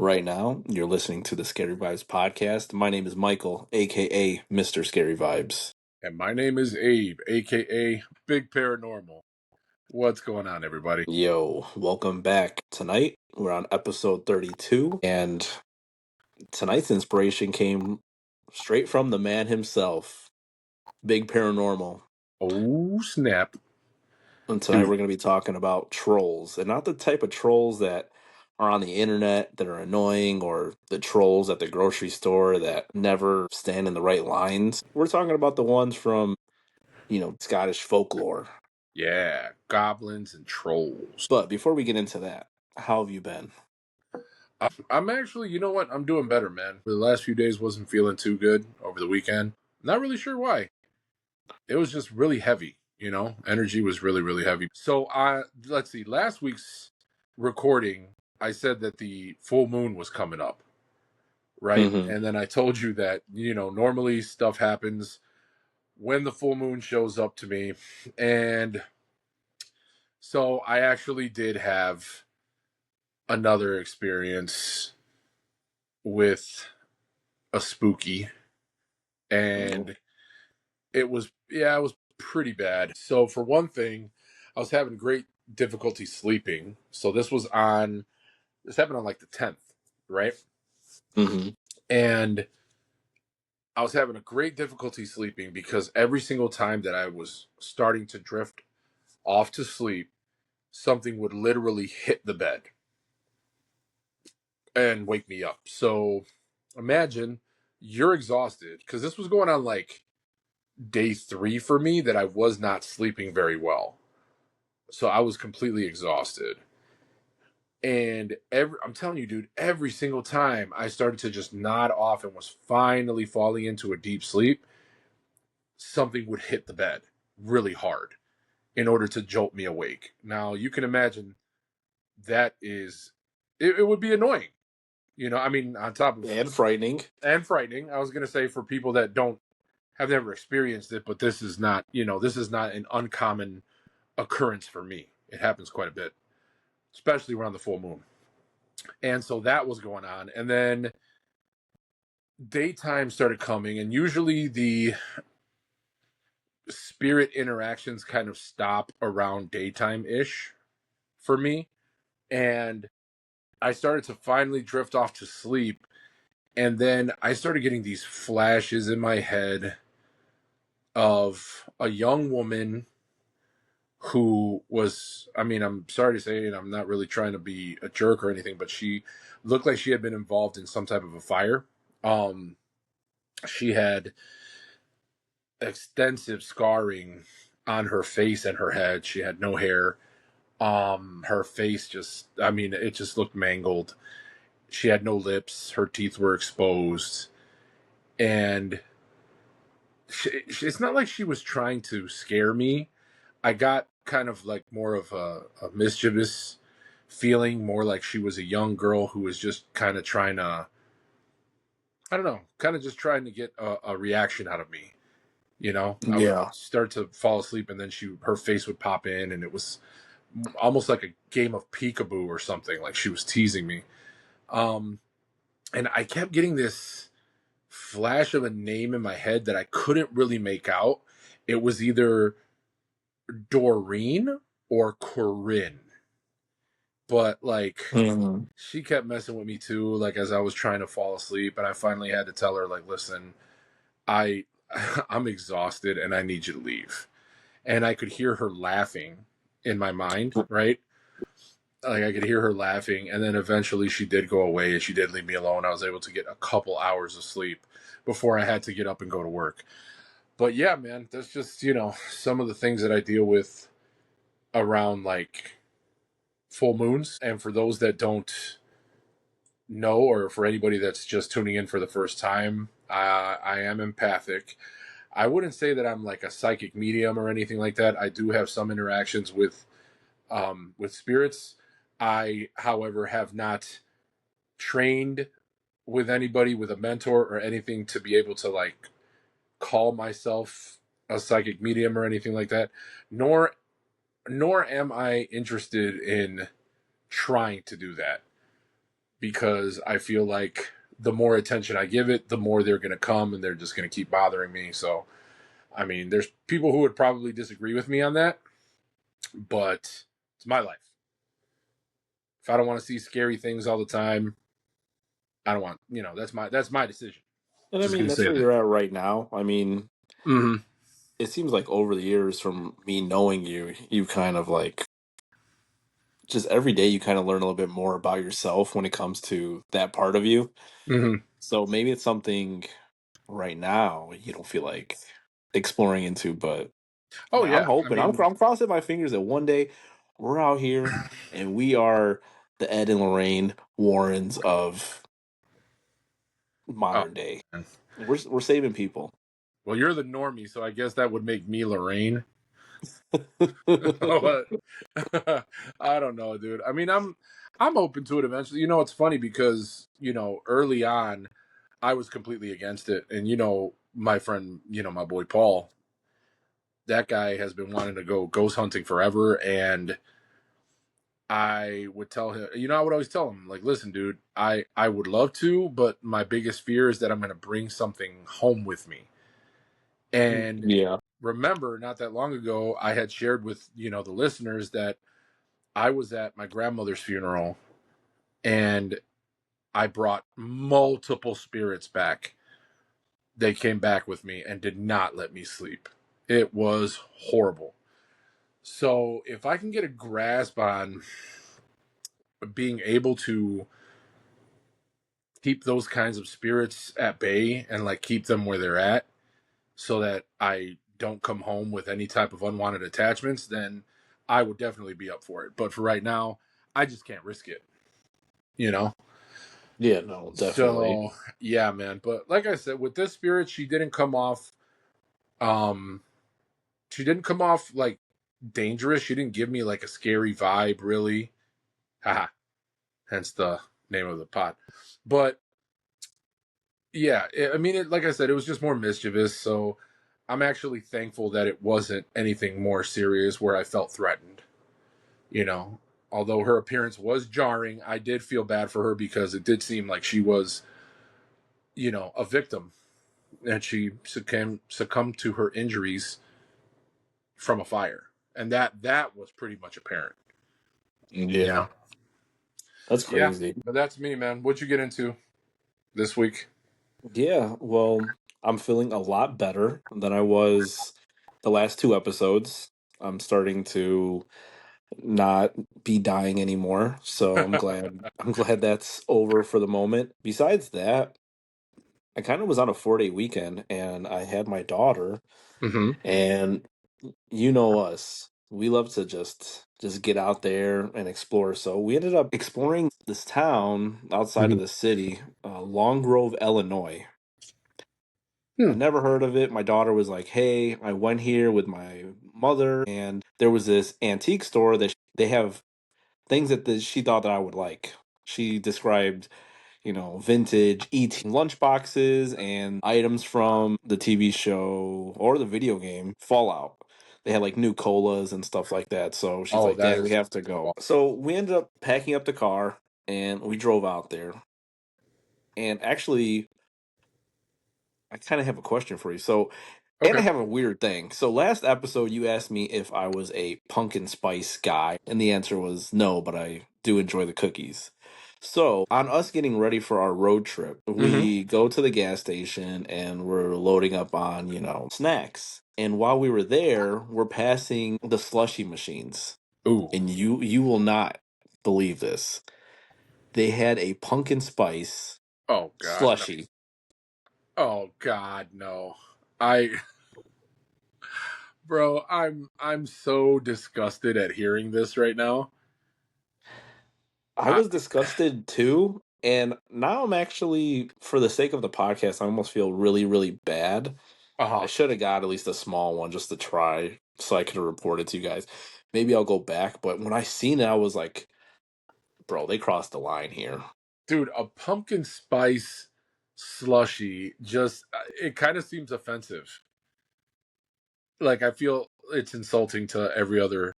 Right now, you're listening to the Scary Vibes podcast. My name is Michael, aka Mr. Scary Vibes. And my name is Abe, aka Big Paranormal. What's going on, everybody? Yo, welcome back. Tonight, we're on episode 32, and tonight's inspiration came straight from the man himself, Big Paranormal. Oh, snap. And tonight, Dude, we're going to be talking about trolls, and not the type of trolls that are on the internet that are annoying or the trolls at the grocery store that never stand in the right lines. We're talking about the ones from Scottish folklore. yeah, goblins and trolls. But before we get into that, how have you been? I'm actually, you know what? I'm doing better, man. For the last few days, wasn't feeling too good over the weekend. Not really sure why. It was just really heavy, Energy was really, really heavy. So, let's see. Last week's recording, I said that the full moon was coming up, right? Mm-hmm. And then I told you that, normally stuff happens when the full moon shows up to me. And so I actually did have another experience with a spooky, and it was pretty bad. So for one thing, I was having great difficulty sleeping. So this happened on like the 10th, right? Mm-hmm. And I was having a great difficulty sleeping because every single time that I was starting to drift off to sleep, something would literally hit the bed and wake me up. So imagine you're exhausted because this was going on like day 3 for me that I was not sleeping very well. So I was completely exhausted. And I'm telling you, dude, every single time I started to just nod off and was finally falling into a deep sleep, something would hit the bed really hard in order to jolt me awake. Now you can imagine it would be annoying. I mean, on top of And frightening. and frightening. I was going to say for people that don't have never experienced it, but this is not an uncommon occurrence for me. It happens quite a bit, especially around the full moon. And so that was going on. And then daytime started coming, and usually the spirit interactions kind of stop around daytime ish for me. And I started to finally drift off to sleep. And then I started getting these flashes in my head of a young woman who was, I mean, I'm sorry to say, and I'm not really trying to be a jerk or anything, but she looked like she had been involved in some type of a fire. She had extensive scarring on her face and her head. She had no hair. Her face just, I mean, it just looked mangled. She had no lips. Her teeth were exposed. And it's not like she was trying to scare me. I got kind of like more of a mischievous feeling, more like she was a young girl who was just kind of trying to, I don't know, kind of just trying to get a reaction out of me. I would Yeah. start to fall asleep, and then her face would pop in, and it was almost like a game of peekaboo or something. Like she was teasing me. And I kept getting this flash of a name in my head that I couldn't really make out. It was either Doreen or Corinne. But like Mm-hmm. she kept messing with me too, like as I was trying to fall asleep, and I finally had to tell her, like, listen, I I'm exhausted and I need you to leave. And I could hear her laughing in my mind, right? Like I could hear her laughing, and then eventually she did go away and she did leave me alone. I was able to get a couple hours of sleep before I had to get up and go to work. But yeah, man, that's just, some of the things that I deal with around like full moons. And for those that don't know, or for anybody that's just tuning in for the first time, I am empathic. I wouldn't say that I'm like a psychic medium or anything like that. I do have some interactions with spirits. I, however, have not trained with anybody with a mentor or anything to be able to like call myself a psychic medium or anything like that. Nor am I interested in trying to do that. because I feel like the more attention I give it, the more they're going to come and they're just going to keep bothering me. So, I mean, there's people who would probably disagree with me on that, but it's my life. If I don't want to see scary things all the time, I don't want, that's my decision. And I Just mean, going to that's say where that. you're at right now. I mean, Mm-hmm. it seems like over the years from me knowing you, you kind of like just every day you kind of learn a little bit more about yourself when it comes to that part of you. Mm-hmm. So maybe it's something right now you don't feel like exploring into, but Oh, man, I'm yeah. I hoping. mean, I'm crossing my fingers that one day we're out here and we are the Ed and Lorraine Warrens of oh, modern day. man. We're saving people. Well, you're the normie, so I guess that would make me Lorraine. But I don't know, dude. I mean, I'm open to it eventually. It's funny because early on, I was completely against it, and my friend, my boy Paul, that guy has been wanting to go ghost hunting forever, and I would tell him, I would always tell him, like, listen, dude, I would love to, but my biggest fear is that I'm going to bring something home with me. And Yeah. remember, not that long ago, I had shared with the listeners that I was at my grandmother's funeral, and I brought multiple spirits back. They came back with me and did not let me sleep. It was horrible. So if I can get a grasp on being able to keep those kinds of spirits at bay and like keep them where they're at so that I don't come home with any type of unwanted attachments, then I would definitely be up for it. But for right now, I just can't risk it, you know? Yeah, no, definitely. So yeah, man. But like I said, with this spirit, um she didn't come off like dangerous. She didn't give me like a scary vibe, really. Haha. Hence the name of the pod. But yeah, I mean, like I said, it was just more mischievous. So I'm actually thankful that it wasn't anything more serious where I felt threatened. You know, although her appearance was jarring, I did feel bad for her because it did seem like she was, a victim, and she succumbed to her injuries from a fire, and that was pretty much apparent. You Yeah, know. that's Yeah, crazy. but that's me, man. What'd you get into this week? Yeah, well, I'm feeling a lot better than I was the last two episodes. I'm starting to not be dying anymore, so I'm glad. I'm glad that's over for the moment. Besides that, I kind of was on a 4-day weekend and I had my daughter, Mm-hmm. and you know us. We love to just get out there and explore. So we ended up exploring this town outside Mm-hmm. of the city, Long Grove, Illinois. I Hmm. never heard of it. My daughter was like, "Hey, I went here with my mother, and there was this antique store that they have things that she thought that I would like." She described, vintage ET lunchboxes and items from the TV show or the video game Fallout. They had like new colas and stuff like that. So she's Oh, like, that "Dad, we is. have to go." So we ended up packing up the car and we drove out there. And actually, I kind of have a question for you. And I Okay. have a weird thing. So last episode, you asked me if I was a pumpkin spice guy, and the answer was no, but I do enjoy the cookies. So on us getting ready for our road trip, Mm-hmm. we go to the gas station and we're loading up on, snacks. And while we were there, we're passing the slushy machines. Ooh. And you will not believe this. They had a pumpkin spice Oh God, no. slushy. Oh God, no. I, bro, I'm so disgusted at hearing this right now. I I, was disgusted too. And now I'm actually, for the sake of the podcast, I almost feel really, really bad. I uh-huh. should have got at least a small one just to try so I could have reported to you guys. Maybe I'll go back. But when I seen it, I was like, bro, they crossed the line here. Dude, a pumpkin spice slushy just it kind of seems offensive. Like I feel it's insulting to every other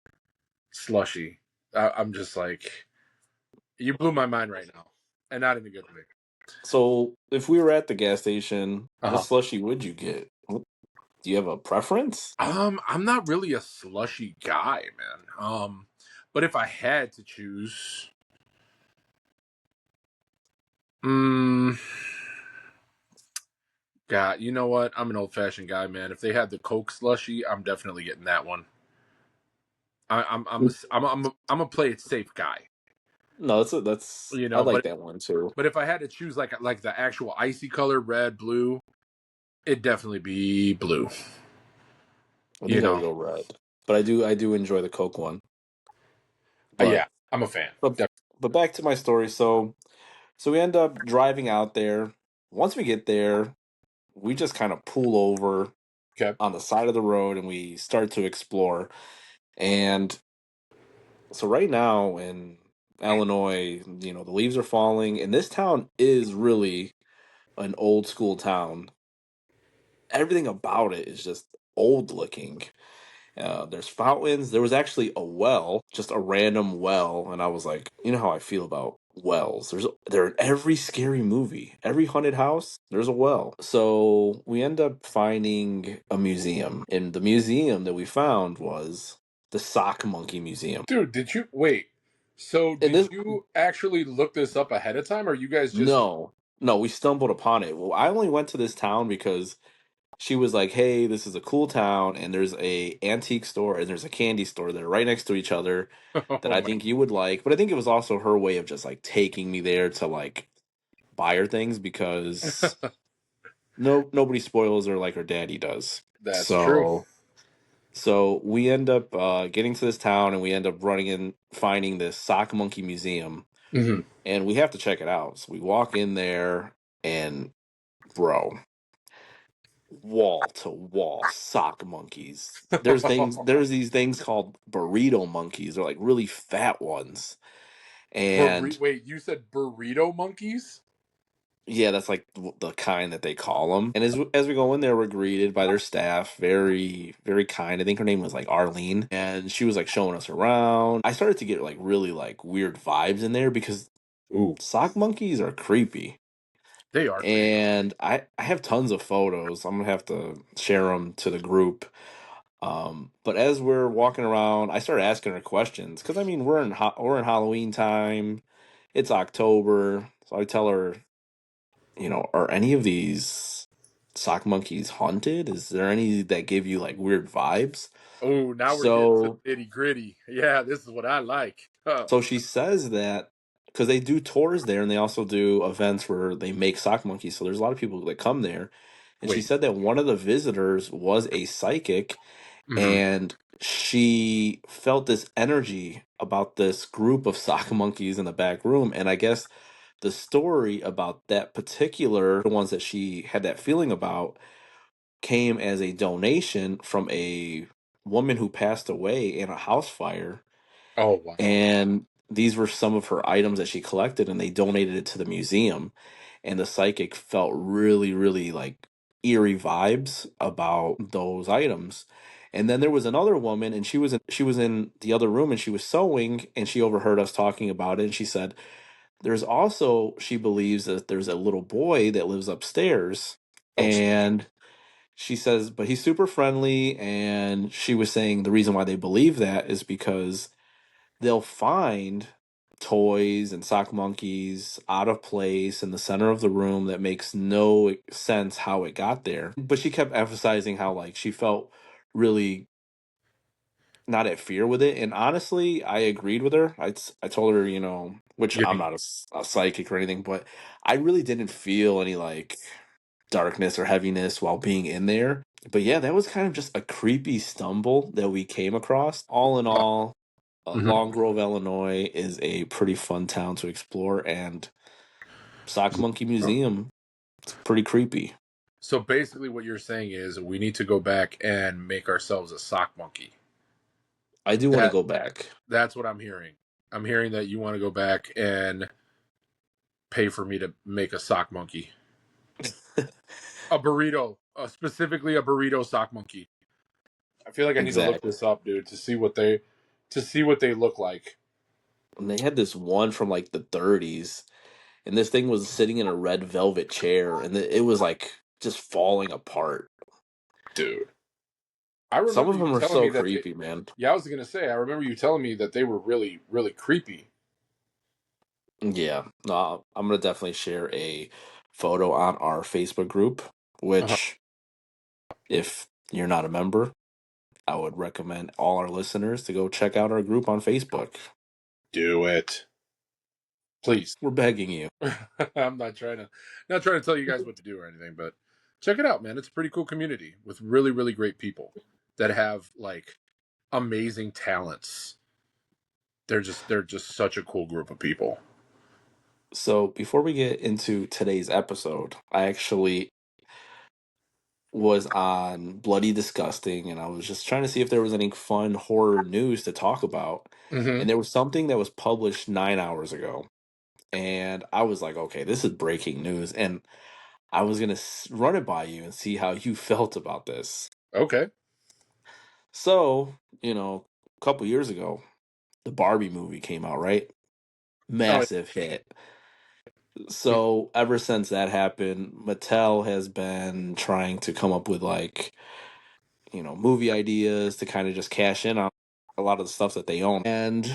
slushy. I'm just like, you blew my mind right now. and not in a good way. So if we were at the gas station, what Uh-huh. slushy would you get? Do you have a preference? I'm not really a slushy guy, man. But if I had to choose, mm, God, you know what? I'm an old fashioned guy, man. If they had the Coke slushy, I'm definitely getting that one. I'm a play it safe guy, No, that's you I know. like But that one too. if I had to choose like the actual icy color, red, blue, it'd definitely be blue. I You think I would know, go red, but I do enjoy the Coke one. yeah, But I'm a fan. but but back to my story. So we end up driving out there. Once we get there, we just kind of pull over Okay. on the side of the road and we start to explore. And so right now in Illinois, the leaves are falling, and this town is really an old school town. Everything about it is just old looking. There's fountains. There was actually a well, just a random well, and I was like, you know how I feel about wells. They're in every scary movie, every haunted house. There's a well. So we end up finding a museum, and the museum that we found was the Sock Monkey Museum. Dude, did you wait? So And did this, you actually look this up ahead of time, or you guys just? no, no, we stumbled upon it. Well, I only went to this town because she was like, "Hey, this is a cool town, and there's a antique store and there's a candy store that are right next to each other that Oh I my! think you would like." But I think it was also her way of just like taking me there to like buy her things because nobody spoils her like her daddy does. That's true. So we end up getting to this town and we end up running in finding this sock monkey museum Hmm. and we have to check it out. So we walk in there and bro, wall to wall sock monkeys. There's these things called burrito monkeys. They're like really fat ones. And Wait, you said burrito monkeys? yeah, that's like the kind that they call them. And as we go in there, we're greeted by their staff, very very kind. I think her name was like Arlene, and she was like showing us around. I started to get like really like weird vibes in there because Ooh, sock monkeys are creepy. they are creepy. And I have tons of photos. I'm gonna have to share them to the group. But as we're walking around, I started asking her questions because I mean we're in Halloween time. It's October, so I tell her, are any of these sock monkeys haunted? Is there any that give you like weird vibes? Oh, now we're getting to So the nitty gritty. Yeah, this is what I like. Huh. so she says that because they do tours there and they also do events where they make sock monkeys. So there's a lot of people that come there. And she Wait. said that one of the visitors was a psychic Hmm. and she felt this energy about this group of sock monkeys in the back room. And I guess the story about that particular the ones that she had that feeling about came as a donation from a woman who passed away in a house fire, Oh wow. and these were some of her items that she collected and they donated it to the museum, and the psychic felt really really like eerie vibes about those items. And then there was another woman and she was in the other room and she was sewing and she overheard us talking about it, and she said there's also she believes that there's a little boy that lives upstairs, Oh snap. and she says but he's super friendly, and she was saying the reason why they believe that is because they'll find toys and sock monkeys out of place in the center of the room that makes no sense how it got there. But she kept emphasizing how like she felt really not at fear with it. And honestly, I agreed with her. I told her, which Yeah. I'm not a psychic or anything, but I really didn't feel any like darkness or heaviness while being in there. But yeah, that was kind of just a creepy stumble that we came across. All in all, Mhm. Long Grove, Illinois is a pretty fun town to explore, and Sock Monkey Museum, it's pretty creepy. So basically, what you're saying is we need to go back and make ourselves a sock monkey. I do want to That go back. that's what I'm hearing. I'm hearing that you want to go back and pay for me to make a sock monkey, a burrito, specifically a burrito sock monkey. I feel like I need to look Exactly. this up, dude, to see what they look like. And they had this one from like the 30s, and this thing was sitting in a red velvet chair, and it was like just falling apart. Dude, I Some remember of you them are telling so me that they, creepy, man. yeah, I was gonna say, I remember you telling me that they were really, really creepy. Yeah, no, I'm gonna definitely share a photo on our Facebook group, Uh-huh. which, if you're not a member, I would recommend all our listeners to go check out our group on Facebook. Do it, please. We're begging you. I'm not trying to tell you guys what to do or anything, but check it out, man. It's a pretty cool community with really, really great people that have like amazing talents. They're just such a cool group of people. So, before we get into today's episode, I actually was on Bloody Disgusting, and I was just trying to see if there was any fun horror news to talk about. Mm-hmm. And there was something that was published 9 hours ago. And I was like, okay, this is breaking news. And I was going to run it by you and see how you felt about this. Okay. So, a couple years ago, the Barbie movie came out, right? Oh, Massive hit. So, ever since that happened, Mattel has been trying to come up with like, movie ideas to kind of just cash in on a lot of the stuff that they own. And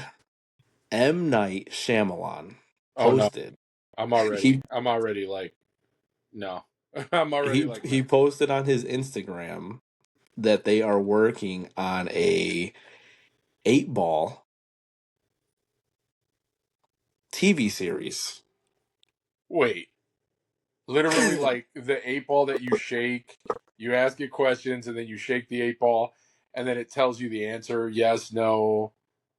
M. Night Shyamalan oh no, posted. I'm He already like no, I'm already he like no. he posted on his Instagram that they are working on a 8 ball TV series. Wait, literally like the 8 ball that you shake, you ask it questions, and then you shake the 8 ball, and then it tells you the answer, yes, no.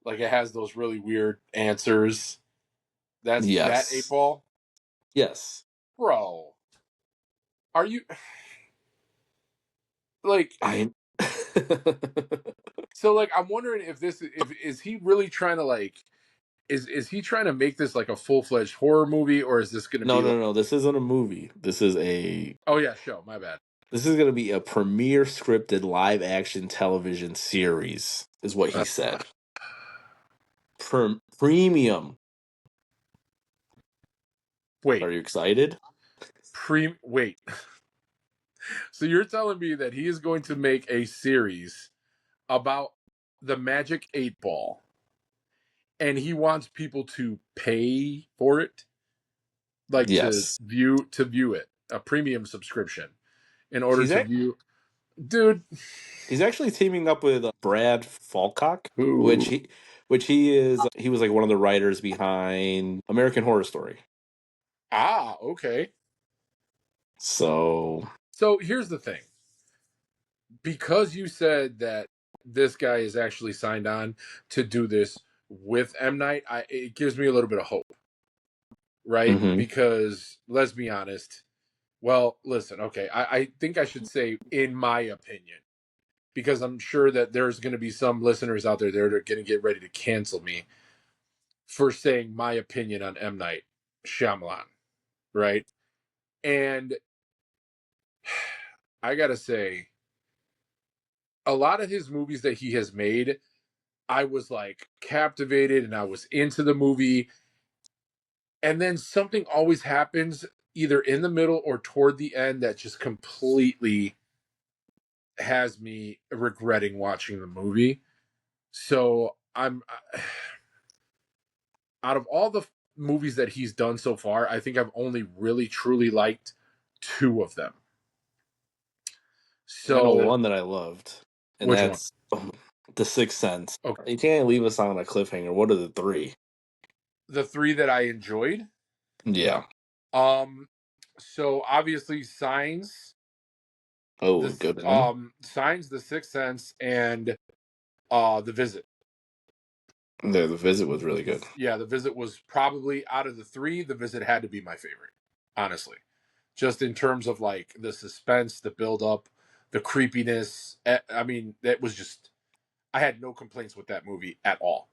Like it has those really weird answers. That's that eight Yes. ball, Yes. bro. Are you like I so? Like I'm wondering if this if is he really trying to like is he trying to make this like a full-fledged horror movie, or is this going to No, be like no, no. This isn't a movie. oh yeah, show my bad. This is going to be a premiere scripted live action television series, is what he Uh, said. Premium. Are wait, you excited? wait. So you're telling me that he is going to make a series about the Magic 8 Ball, and he wants people to pay for it, like Yes. to view it, a premium subscription, in order He's to ac- view. Dude, he's actually teaming up with Brad Falcock, who? which he was like one of the writers behind American Horror Story. Ah, okay. So, So here's the thing. Because you said that this guy is actually signed on to do this with M Night, it gives me a little bit of hope, right? mhm. Because let's be honest. Well, listen, okay, I think I should say, in my opinion, because I'm sure that there's going to be some listeners out there that are going to get ready to cancel me for saying my opinion on M Night Shyamalan, right? And I gotta say, a lot of his movies that he has made, I was like captivated and I was into the movie. And then something always happens either in the middle or toward the end that just completely has me regretting watching the movie. So I'm out of all the movies that he's done so far, I think I've only really truly liked two of them. I know So one that I loved, and which one? that's The Sixth Sense. Okay. You can't leave us on a cliffhanger. What are the three? The three that I enjoyed. Yeah. Um so obviously Oh, good one. Signs, The Sixth Sense, and The Visit. The Visit was really good. Yeah, The Visit was probably, out of the three, The Visit had to be my favorite, honestly. Just in terms of like the suspense, the build up, the creepiness. I mean, that was just, I had no complaints with that movie at all.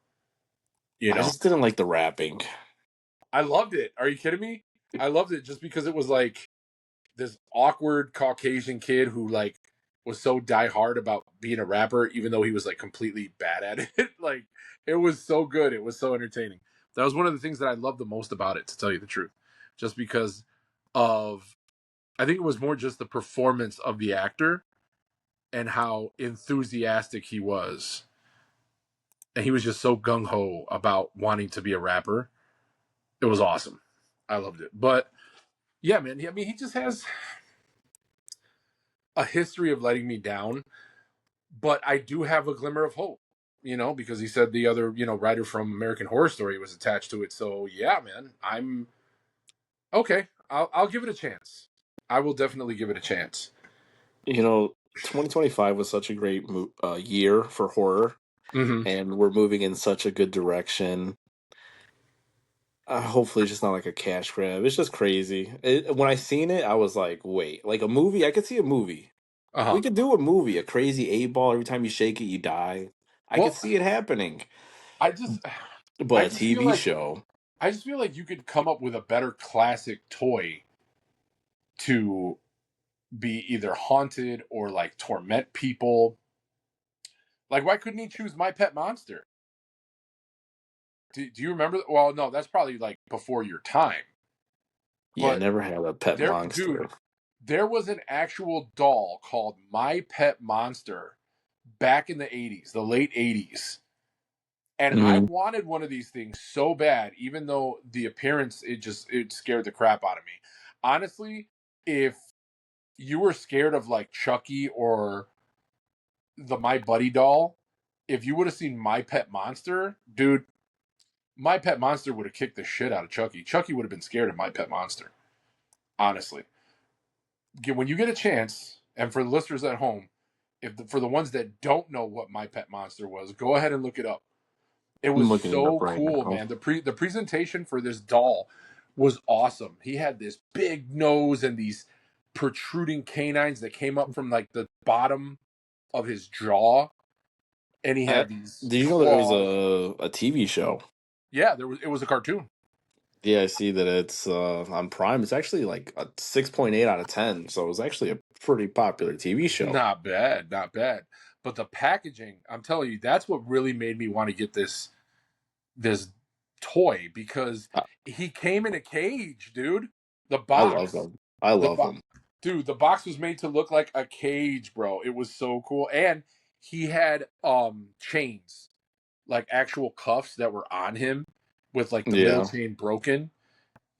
You I know, just didn't like the rapping. I loved it. Are you kidding me? I loved it just because it was like this awkward Caucasian kid who like was so diehard about being a rapper, even though he was like completely bad at it. Like it was so good. It was so entertaining. That was one of the things that I loved the most about it, to tell you the truth. just because of, I think it was more just the performance of the actor and how enthusiastic he was. And he was just so gung ho about wanting to be a rapper. It was awesome. I loved it. But yeah, man, I mean, he just has a history of letting me down, but I do have a glimmer of hope, because he said the other, writer from American Horror Story was attached to it. So yeah, man, I'm okay. I'll give it a chance. I will definitely give it a chance. 2025 was such a great year for horror, Mm-hmm. and we're moving in such a good direction. Hopefully, it's just not like a cash grab. It's just crazy. When I seen it, I was like, "Wait, like a movie? I could see a movie. Uh-huh. We could do a movie, a crazy 8 ball. Every time you shake it, you die. I could Well, see it happening. I just But I a just feel TV like show, you could come up with a better classic toy to be either haunted or like torment people. Like, why couldn't he choose My Pet Monster? Do you remember? Well, no, that's probably like before your time. yeah, I But never had a pet dude, monster. there was an actual doll called My Pet Monster back in the 80s, the late 80s. And I Hmm. wanted one of these things so bad, even though the appearance, it scared the crap out of me. Honestly, if you were scared of like Chucky or the My Buddy doll, if you would have seen My Pet Monster, dude, My Pet Monster would have kicked the shit out of Chucky. Chucky would have been scared of My Pet Monster. Honestly, when you get a chance, and for the listeners at home, for the ones that don't know what My Pet Monster was, go ahead and look it up. It I'm was looking it up so right cool, now. man. The presentation for this doll was awesome. He had this big nose and these protruding canines that came up from like the bottom of his jaw, and he I, had these did you know there was claws. a TV show? Yeah, it was a cartoon. Yeah, I see that it's on Prime. It's actually like a 6.8 out of 10, so it was actually a pretty popular TV show. Not bad, not bad. But the packaging, I'm telling you, that's what really made me want to get this toy, because I, he came in a cage, dude. The I love box, them. I the love box, them. dude. The box was made to look like a cage, bro. It was so cool, and he had chains, like actual cuffs that were on him, with like the middle Yeah. chain broken.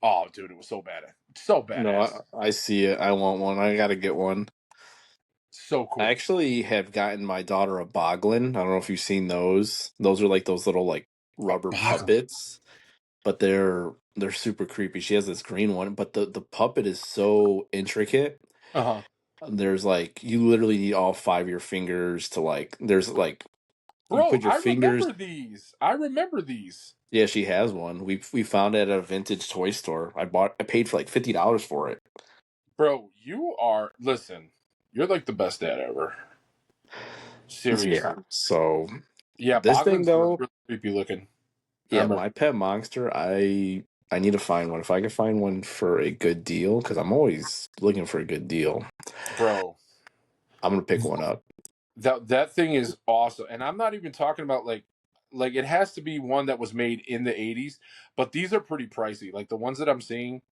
Oh, dude, it was so bad, so No, badass, I see it. I want one. I gotta get one. so I cool. actually have gotten my daughter a boglin. I don't know if you've seen those. Those are like those little like A rubber boggling. puppets, but they're super creepy. She has this green one, but the puppet is so intricate. Uh huh. There's like you literally need all five of your fingers to like. There's like you Bro, put your I fingers. remember these. I remember these. Yeah, she has one. We found it at a vintage toy store. I paid for like $50 for it. Bro, listen, you're like the best dad ever. Yeah. Seriously. So Yeah, this thing Boglins were though, really creepy looking. I yeah, remember. my pet monster, I need to find one. If I can find one for a good deal, because I'm always looking for a good deal, Bro, I'm gonna pick one up. that thing is awesome. And I'm not even talking about like it has to be one that was made in the 80s, but these are pretty pricey. Like the ones that I'm seeing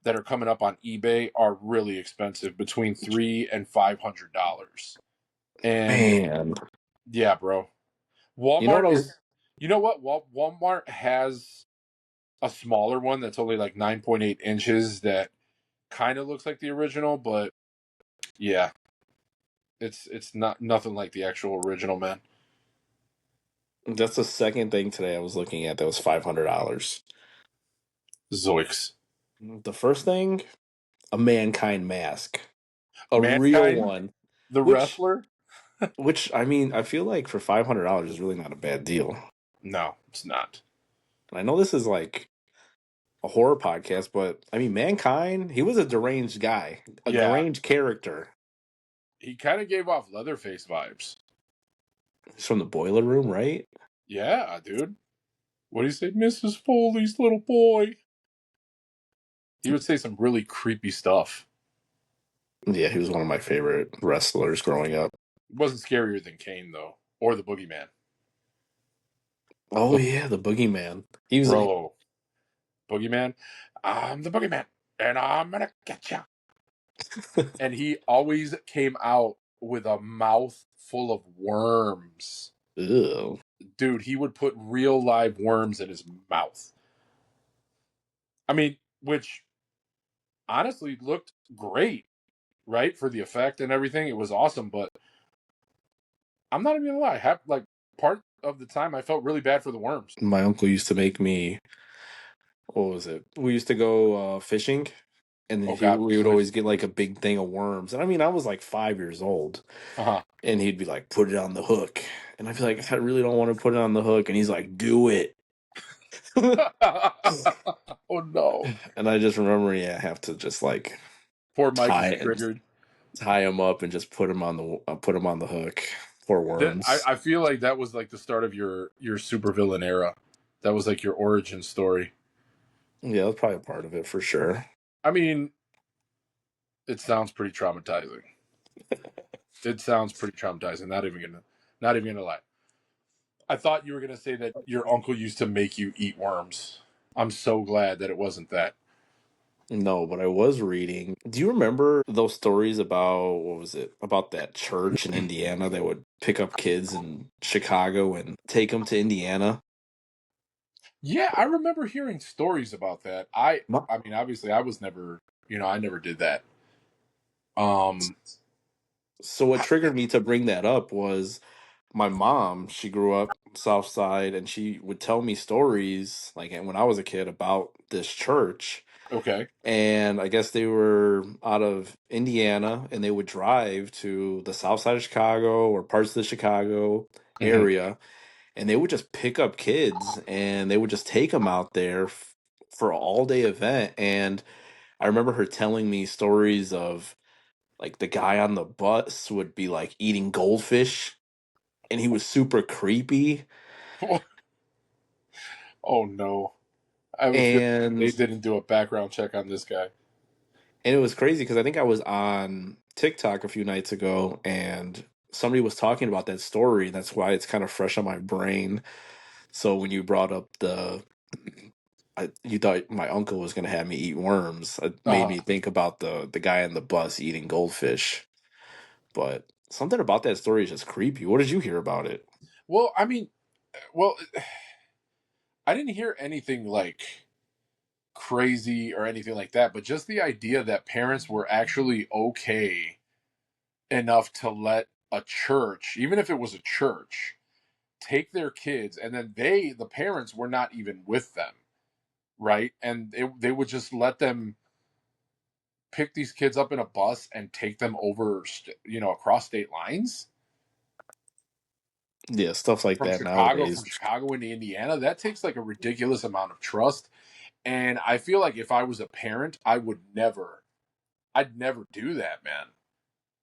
that are coming up on eBay are really expensive, between $300 and $500. And Man, yeah, bro. you know what Walmart I was? is, you know what? Walmart has a smaller one that's only like 9.8 inches that kind of looks like the original, but yeah, it's not nothing like the actual original, man. That's the second thing today I was looking at that was $500. Zoiks. The first thing, a mankind mask, a real Mankind, one, the which wrestler? I mean, I feel like for $500 is really not a bad deal. No, it's not. I know this is like a horror podcast, but I mean, mankind, he was a deranged guy, a Yeah, deranged character. he kind of gave off Leatherface vibes. He's from the boiler room, right? Yeah, dude. What do you say, Mrs. Foley's little boy? He would say some really creepy stuff. Yeah, he was one of my favorite wrestlers growing up. It wasn't scarier than Kane though, or the Boogeyman. Oh yeah, the boogeyman. He was Bro, Boogeyman. I'm the Boogeyman. and I'm gonna get you. And he always came out with a mouth full of worms. Ew. Dude, he would put real live worms in his mouth. I mean, which honestly looked great, right? For the effect and everything. It was awesome, but I'm not even gonna lie. Like part of the time I felt really bad for the worms. My uncle used to make me, what was it? We used to go fishing, and then Oh God, we would which always get like a big thing of worms. And I mean, I was like 5 years old, uh-huh. and he'd be like, "Put it on the hook," and I'd be like, "I really don't want to put it on the hook," and he's like, "Do it." Oh no. And I just remember, yeah, I have to just like Poor Mike is tie triggered. tie him up and just put him on the hook for worms. I feel like that was like the start of your supervillain era. That was like your origin story. Yeah, that's probably a part of it for sure. I mean, it sounds pretty traumatizing. It sounds pretty traumatizing. Not even gonna lie. I thought you were gonna say that your uncle used to make you eat worms. I'm so glad that it wasn't that. No, but I was reading. Do you remember those stories about what was it? About that church in Indiana that would pick up kids in Chicago and take them to Indiana? Yeah, I remember hearing stories about that. My, I mean, obviously, I was never, I never did that. Um, so what I- triggered me to bring that up was my mom. She grew up South Side, and she would tell me stories like when I was a kid about this church. okay. And I guess they were out of Indiana, and they would drive to the South Side of Chicago or parts of the Chicago Hmm. area, and they would just pick up kids and they would just take them out there for an all day event. And I remember her telling me stories of like the guy on the bus would be like eating goldfish, and he was super creepy. Oh no, I have a feeling they And didn't do a background check on this guy. it was crazy because I think I was on TikTok a few nights ago, and somebody was talking about that story. That's why it's kind of fresh on my brain. So when you brought up you thought my uncle was going to have me eat worms. It made Uh me think about the guy on the bus eating goldfish. But something about that story is just creepy. What did you hear about it? well, I mean, well, I didn't hear anything like crazy or anything like that, but just the idea that parents were actually okay enough to let a church, even if it was a church, take their kids, and then the parents were not even with them, right? And they would just let them pick these kids up in a bus and take them over, across state lines Yeah, stuff like that from nowadays. Chicago into Indiana. That takes like a ridiculous amount of trust. And I feel like if I was a parent, I'd never do that, man.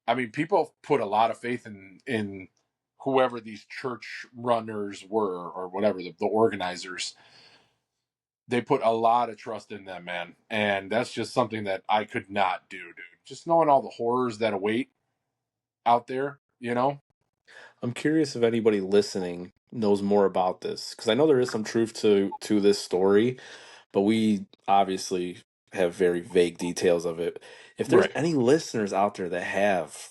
I mean, people put a lot of faith in whoever these church runners were or whatever the organizers. They put a lot of trust in them, man, and that's just something that I could not do, dude. Just knowing all the horrors that await out there, you know. I'm curious if anybody listening knows more about this because I know there is some truth to this story, but we obviously have very vague details of it. If there's Right. any listeners out there that have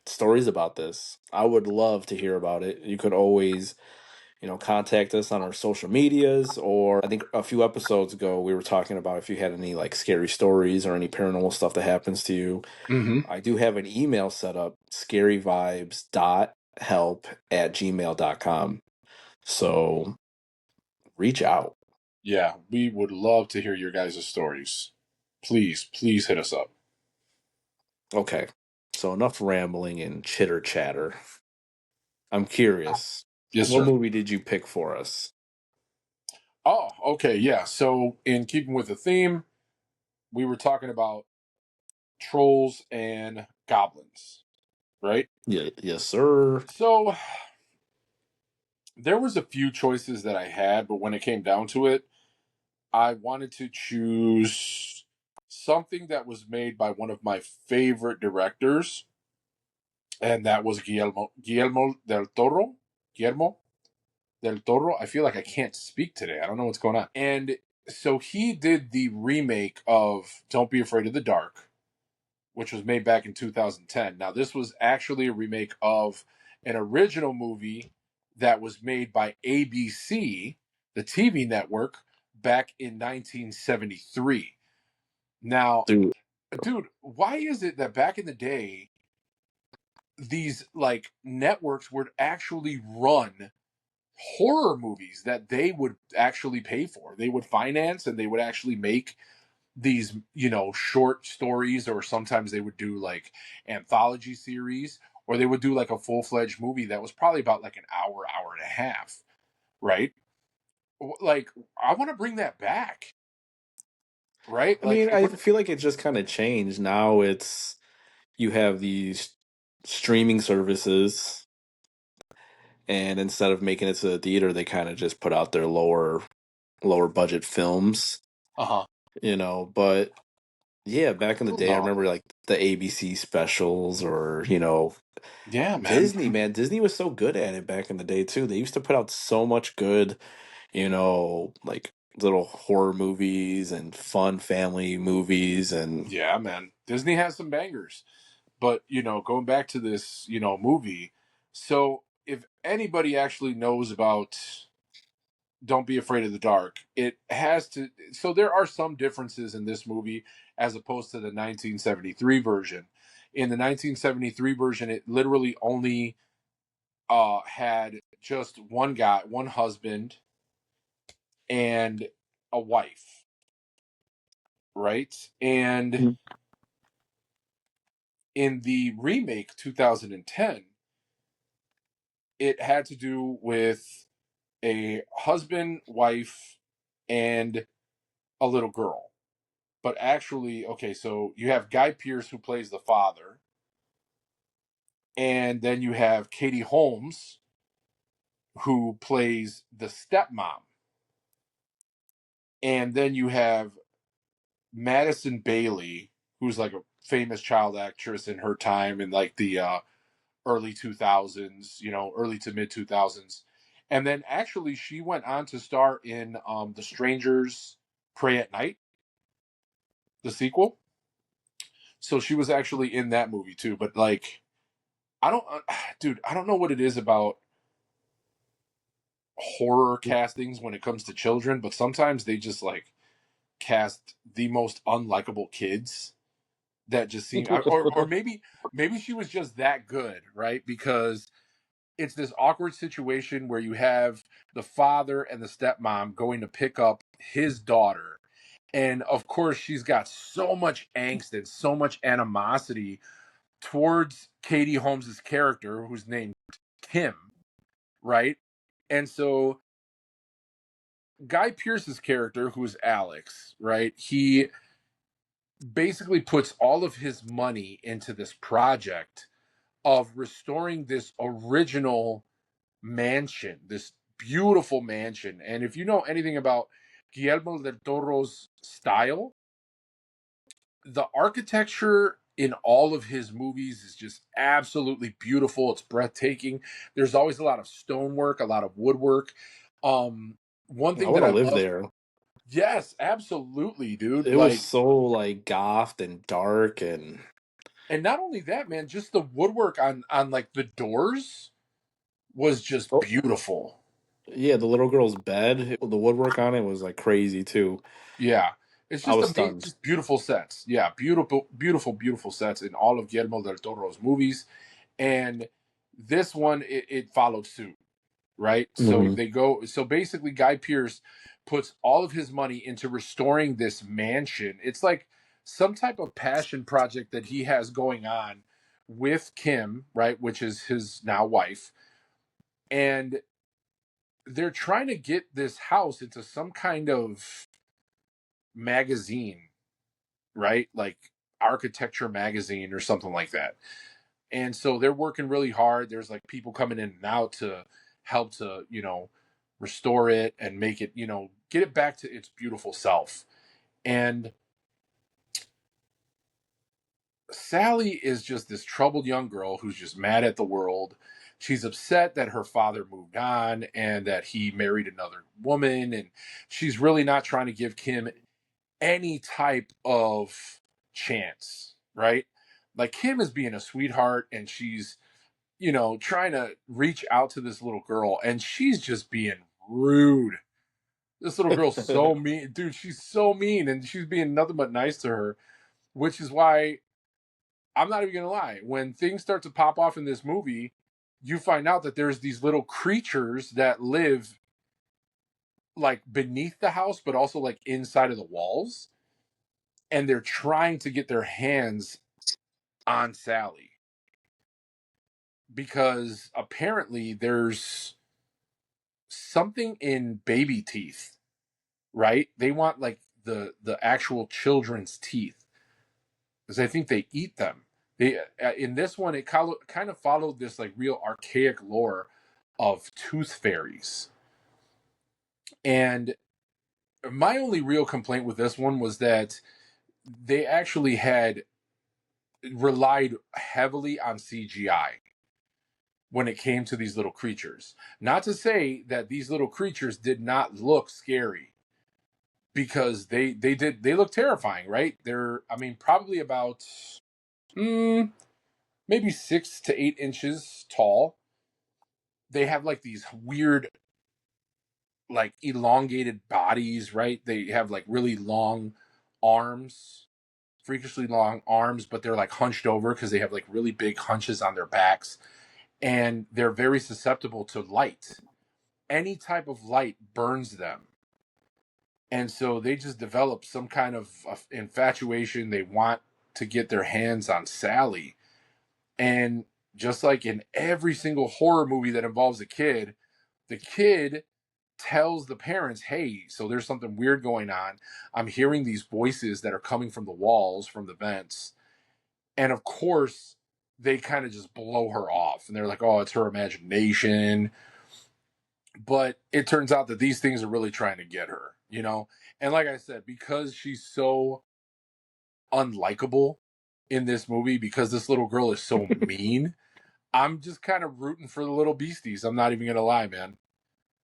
stories about this, I would love to hear about it. You could always, contact us on our social medias, or I think a few episodes ago we were talking about if you had any like scary stories or any paranormal stuff that happens to you. Mm-hmm. I do have an email set up, scaryvibes.help@gmail.com. So reach out. Yeah, we would love to hear your guys' stories. Please, please hit us up. Okay. So enough rambling and chitter chatter. I'm curious. Yes, What sir. movie did you pick for us? Oh, okay, yeah. So, in keeping with the theme, we were talking about trolls and goblins, right? Yeah, yes, sir. So, there was a few choices that I had, but when it came down to it, I wanted to choose something that was made by one of my favorite directors, and that was Guillermo del Toro. Guillermo del Toro. I feel like I can't speak today. I don't know what's going on. And So he did the remake of Don't Be Afraid of the Dark, which was made back in 2010. Now, this was actually a remake of an original movie that was made by ABC, the TV network, back in 1973. Now, Dude, dude, why is it that back in the day, these like networks would actually run horror movies that they would actually pay for? They would finance and they would actually make these, short stories, or sometimes they would do like anthology series, or they would do like a full-fledged movie that was probably about like an hour and a half, right? Like, I want to bring that back, right? I Like, mean, I feel like it just kind of changed. Now it's you have these streaming services, and instead of making it to the theater, they kind of just put out their lower budget films, uh-huh. But yeah, back in the day, I No. remember like the ABC specials, or Yeah, man. Disney, man. Disney was so good at it back in the day too. They used to put out so much good, like little horror movies and fun family movies, and Yeah, man. Disney has some bangers. But, going back to this, movie, so if anybody actually knows about Don't Be Afraid of the Dark, it has to. So there are some differences in this movie as opposed to the 1973 version. In the 1973 version, it literally only had just one guy, one husband, and a wife, right? And Mhm. in the remake 2010, it had to do with a husband, wife, and a little girl. But actually, okay, so you have Guy Pearce who plays the father, and then you have Katie Holmes who plays the stepmom, and then you have Madison Bailey, who's like a famous child actress in her time in like the early 2000s, early to mid 2000s. And then actually she went on to star in The Strangers Pray at Night, the sequel. So she was actually in that movie too. But like, I don't, dude, I don't know what it is about horror castings when it comes to children, but sometimes they just like cast the most unlikable kids that just seem, or maybe she was just that good, right? Because it's this awkward situation where you have the father and the stepmom going to pick up his daughter. And of course, she's got so much angst and so much animosity towards Katie Holmes's character, who's named Kim, right? And so Guy Pearce's character, who's Alex, right? He basically puts all of his money into this project of restoring this original mansion, this beautiful mansion. And if you know anything about Guillermo del Toro's style, the architecture in all of his movies is just absolutely beautiful. It's breathtaking. There's always a lot of stonework, a lot of woodwork. Um, One I thing want that to I live love, there. yes, absolutely, dude. It was Like, so like gothed and dark, and and not only that, man, just the woodwork on like the doors was just oh beautiful. yeah, the little girl's bed, the woodwork on it was like crazy too. Yeah. It's I just was amazing, stunned. just beautiful sets. Yeah, beautiful, beautiful, beautiful sets in all of Guillermo del Toro's movies. And this one, it followed suit, right? So Hmm. they go, so basically, Guy Pearce puts all of his money into restoring this mansion. It's like some type of passion project that he has going on with Kim, right? Which is his now wife. And they're trying to get this house into some kind of magazine, right? Like architecture magazine or something like that. And so they're working really hard. There's like people coming in and out to help to, restore it and make it, get it back to its beautiful self. And Sally is just this troubled young girl who's just mad at the world. She's upset that her father moved on and that he married another woman. And she's really not trying to give Kim any type of chance, right? Like Kim is being a sweetheart and she's, trying to reach out to this little girl and she's just being rude. This little girl's so mean. Dude, she's so mean and she's being nothing but nice to her, which is why I'm not even gonna lie. When things start to pop off in this movie, you find out that there's these little creatures that live like beneath the house, but also like inside of the walls, and they're trying to get their hands on Sally because apparently there's something in baby teeth, right? They want like the actual children's teeth because I think they eat them. They in this one it kind of followed this like real archaic lore of tooth fairies. And my only real complaint with this one was that they actually had relied heavily on CGI when it came to these little creatures. Not to say that these little creatures did not look scary because they look terrifying, right? They're probably about maybe 6 to 8 inches tall. They have like these weird like elongated bodies, right? They have like really long arms, freakishly long arms, but they're like hunched over because they have like really big hunches on their backs. And they're very susceptible to light. Any type of light burns them. And so they just develop some kind of infatuation. They want to get their hands on Sally. And just like in every single horror movie that involves a kid, the kid tells the parents, hey, so there's something weird going on. I'm hearing these voices that are coming from the walls, from the vents. And of course, they kind of just blow her off. And they're like, oh, it's her imagination. But it turns out that these things are really trying to get her, you know? And like I said, because she's so unlikable in this movie, because this little girl is so mean, I'm just kind of rooting for the little beasties. I'm not even going to lie, man.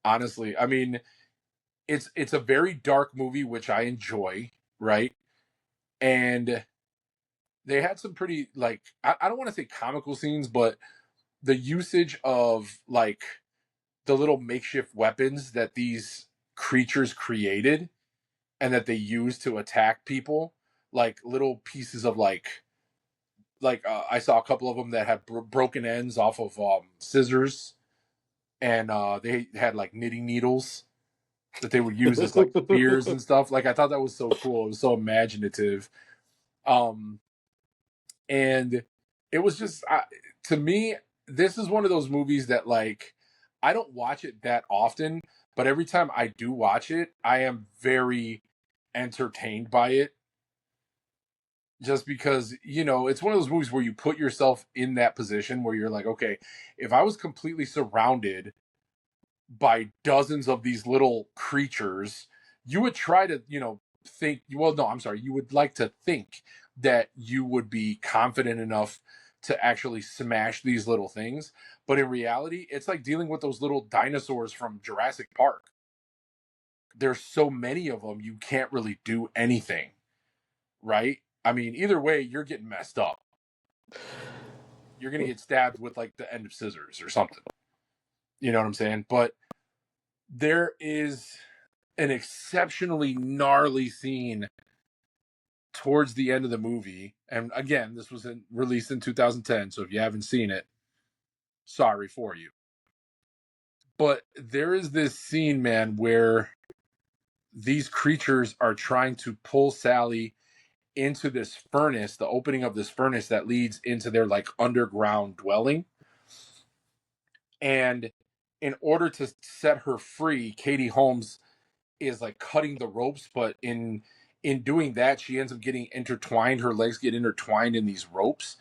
Honestly, it's a very dark movie, which I enjoy, right? And they had some pretty like I don't want to say comical scenes, but the usage of like the little makeshift weapons that these creatures created and that they use to attack people, like little pieces of I saw a couple of them that had broken ends off of scissors, and they had like knitting needles that they would use as like spears and stuff. Like I thought that was so cool. It was so imaginative. Um, and it was just to me, this is one of those movies that like I don't watch it that often, but every time I do watch it, I am very entertained by it. Just because it's one of those movies where you put yourself in that position where you're like, okay, if I was completely surrounded by dozens of these little creatures, you would try to, think, well, no, I'm sorry, you would like to think that you would be confident enough to actually smash these little things. But in reality, it's like dealing with those little dinosaurs from Jurassic Park. There's so many of them, you can't really do anything, right? Either way, you're getting messed up. You're going to get stabbed with like the end of scissors or something. You know what I'm saying? But there is an exceptionally gnarly scene towards the end of the movie. And again, this was released in 2010. So if you haven't seen it, sorry for you. But there is this scene, man, where these creatures are trying to pull Sally into this furnace, the opening of this furnace that leads into their like underground dwelling. And in order to set her free, Katie Holmes is like cutting the ropes, but in doing that, she ends up getting intertwined. Her legs get intertwined in these ropes,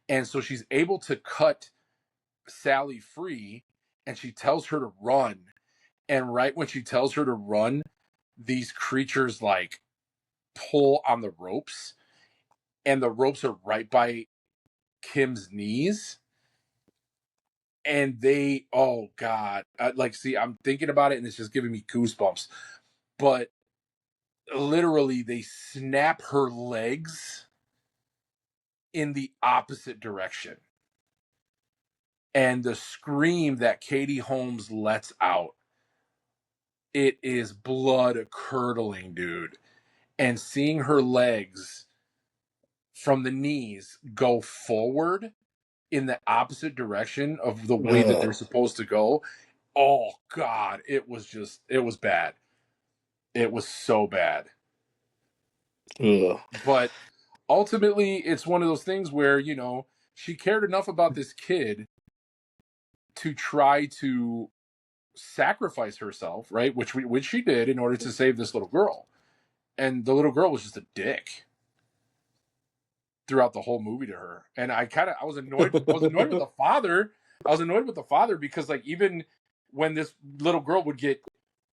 and so she's able to cut Sally free. And she tells her to run. And right when she tells her to run, these creatures like pull on the ropes, and the ropes are right by Kim's knees. And they, oh God, like, see, I'm thinking about it and it's just giving me goosebumps. But literally, they snap her legs in the opposite direction. And the scream that Katie Holmes lets out, it is blood curdling, dude. And seeing her legs from the knees go forward in the opposite direction of the way that they're Ugh. supposed to go, oh God, it was bad. It was so bad. Ugh. But ultimately, it's one of those things where, she cared enough about this kid to try to sacrifice herself, right? Which she did in order to save this little girl. And the little girl was just a dick throughout the whole movie to her. And I was annoyed. I was annoyed with the father. I was annoyed with the father because, like, even when this little girl would get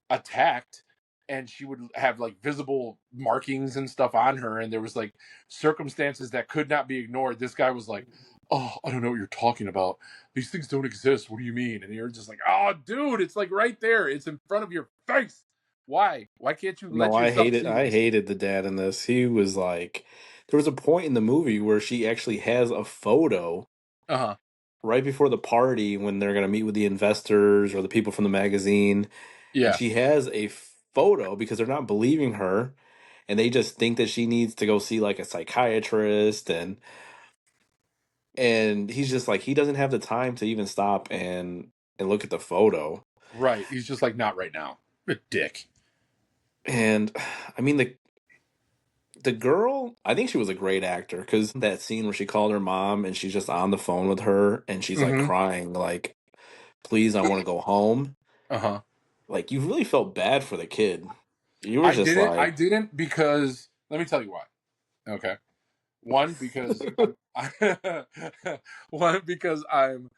attacked and she would have like visible markings and stuff on her, and there was like circumstances that could not be ignored, this guy was like, oh, I don't know what you're talking about, these things don't exist, what do you mean? And you're just like, oh dude, it's like right there, it's in front of your face. Why can't you No, let yourself see I this? hated the dad in this. He was like, there was a point in the movie where she actually has a photo Uh-huh. right before the party when they're going to meet with the investors or the people from the magazine. And Yeah. she has a photo because they're not believing her and they just think that she needs to go see like a psychiatrist, and he's just like he doesn't have the time to even stop and look at the photo. Right, he's just like, not right now. A dick. And I mean the girl, I think she was a great actor because that scene where she called her mom and she's just on the phone with her and she's like Mm-hmm. crying, like, please, I want to go home. Uh-huh. Like, you really felt bad for the kid. You were I just didn't like, I didn't because let me tell you why. Okay. One, because I'm one, because I'm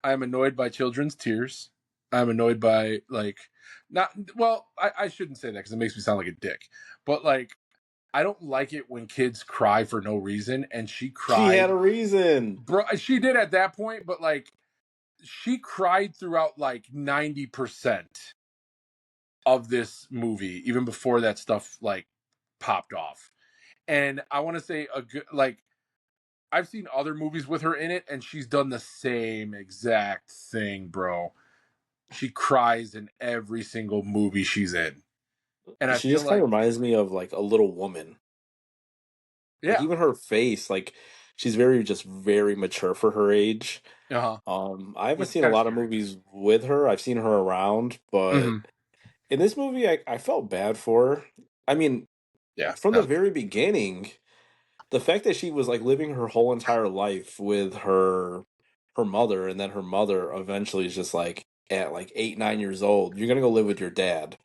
annoyed by children's tears. I'm annoyed by, like, not, well, I shouldn't say that because it makes me sound like a dick. But, like, I don't like it when kids cry for no reason, and she she had a cried. reason. Bro, she did at that point, but, like, she cried throughout like 90% of this movie, even before that stuff like popped off. And I want to say a good, like, I've seen other movies with her in it, and she's done the same exact thing, bro. She cries in every single movie she's in. And I She feel just kind of like, reminds me of like a little woman. Like yeah, even her face, like she's just very mature for her age. uh-huh. I haven't Which is seen a kind of lot of scary. movies with her. I've seen her around, but Mm-hmm. in this movie, I felt bad for her. I mean, Yeah, from the no. very beginning, the fact that she was like living her whole entire life with her mother, and then her mother eventually is just like at like 8, 9 years old, you're gonna go live with your dad.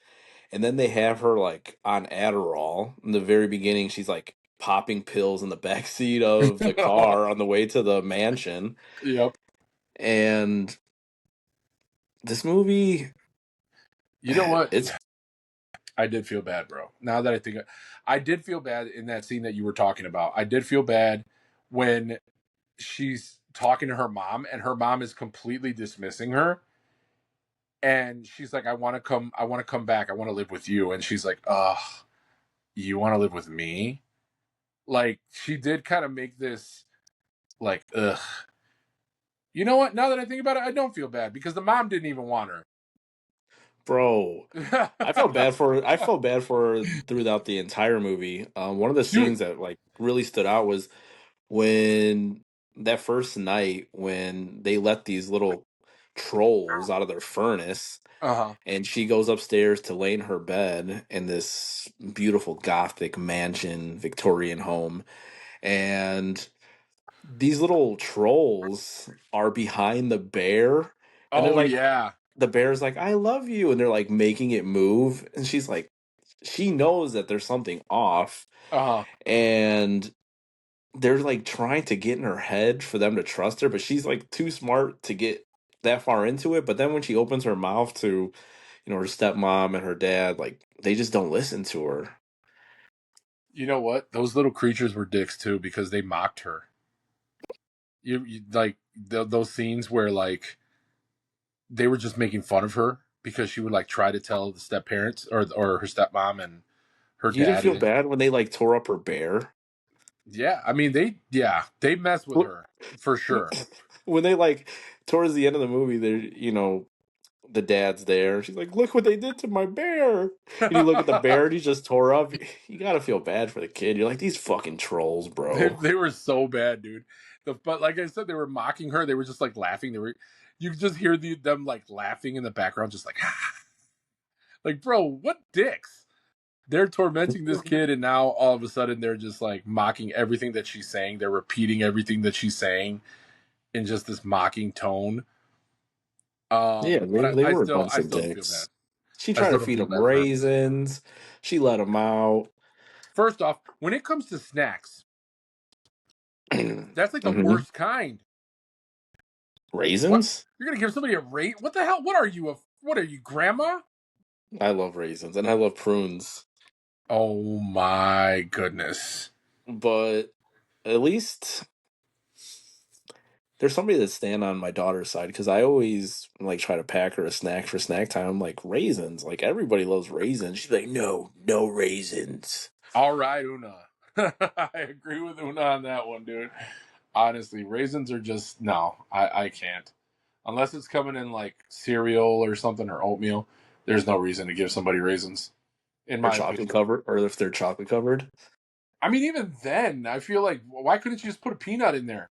And then they have her like on Adderall. In the very beginning, she's like popping pills in the back seat of the car on the way to the mansion. Yep. And this movie, You know what? it's I did feel bad, bro. Now that I think, I did feel bad in that scene that you were talking about. I did feel bad when she's talking to her mom and her mom is completely dismissing her, and she's like, I want to come back, I want to live with you, and she's like, ugh, you want to live with me? Like, she did kind of make this, like, ugh. You know what, now that I think about it, I don't feel bad because the mom didn't even want bro. her. I felt bad for her throughout the entire movie. One of the She was, scenes that like really stood out was when that first night when they let these little trolls out of their furnace, uh-huh. and she goes upstairs to lay in her bed in this beautiful gothic mansion Victorian home, and these little trolls are behind the bear, and they're Oh like, yeah. the bear's like, I love you, and they're like making it move, and she's like, she knows that there's something off, Uh-huh. and they're like trying to get in her head for them to trust her, but she's like too smart to get that far into it. But then when she opens her mouth to, her stepmom and her dad, like they just don't listen to her. You know what? Those little creatures were dicks too because they mocked her. You like those scenes where like they were just making fun of her because she would like try to tell the step parents or her stepmom and her You didn't dad. feel bad when they like tore up her bear? Yeah, I mean they mess with Wh- her for sure. When they like towards the end of the movie, they're the dad's there. She's like, "Look what they did to my bear!" And you look at the bear, and he's just tore up. You gotta feel bad for the kid. You're like, these fucking trolls, bro. They were so bad, dude. But like I said, they were mocking her. They were just like laughing. You could just hear them like laughing in the background, just like like bro, what dicks? They're tormenting this kid, and now all of a sudden they're just like mocking everything that she's saying. They're repeating everything that she's saying in just this mocking tone. Yeah, But they I were a still bunch I of still don't feel bad. dicks. She I tried to still don't feed feel him bad for her. raisins. She let him out. First off, when it comes to snacks, that's like the Hmm. worst kind. What? Raisins? You're gonna give somebody a rate? What the hell? What are you, grandma? I love raisins and I love prunes. Oh my goodness. But at least there's somebody that stand on my daughter's side because I always like try to pack her a snack for snack time. I'm like raisins, like everybody loves raisins. She's like, no, no raisins. All right, Una. I agree with Una on that one, dude. Honestly, raisins are just no, I can't. Unless it's coming in like cereal or something or oatmeal, there's no reason to give somebody raisins, in Or my chocolate opinion. covered, or if they're chocolate covered. I mean, even then, I feel like why couldn't you just put a peanut in there?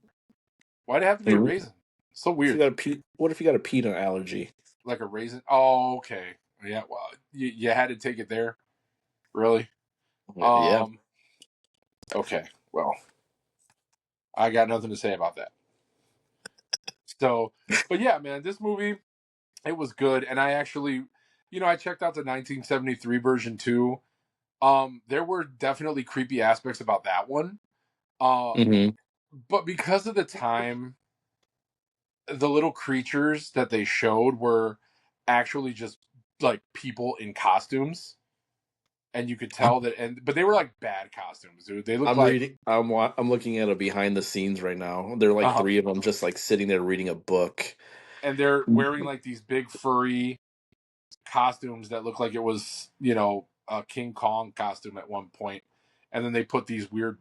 Why'd it have to be a And raisin? So if you weird. got what if you got a peanut allergy? Like a raisin. Oh, okay. Yeah, well, you had to take it there. Really? Yeah. Um, okay. Well, I got nothing to say about that. So, but yeah, man, this movie, it was good. And I actually, I checked out the 1973 version too. There were definitely creepy aspects about that one. Um, Hmm. but because of the time, the little creatures that they showed were actually just like people in costumes. And you could tell that, but they were like bad costumes, dude. They looked I'm like, reading. I'm looking at a behind the scenes right now. They're like uh, three of them, just like sitting there reading a book. and they're wearing like these big furry costumes that look like it was, a King Kong costume at one point. And then they put these weird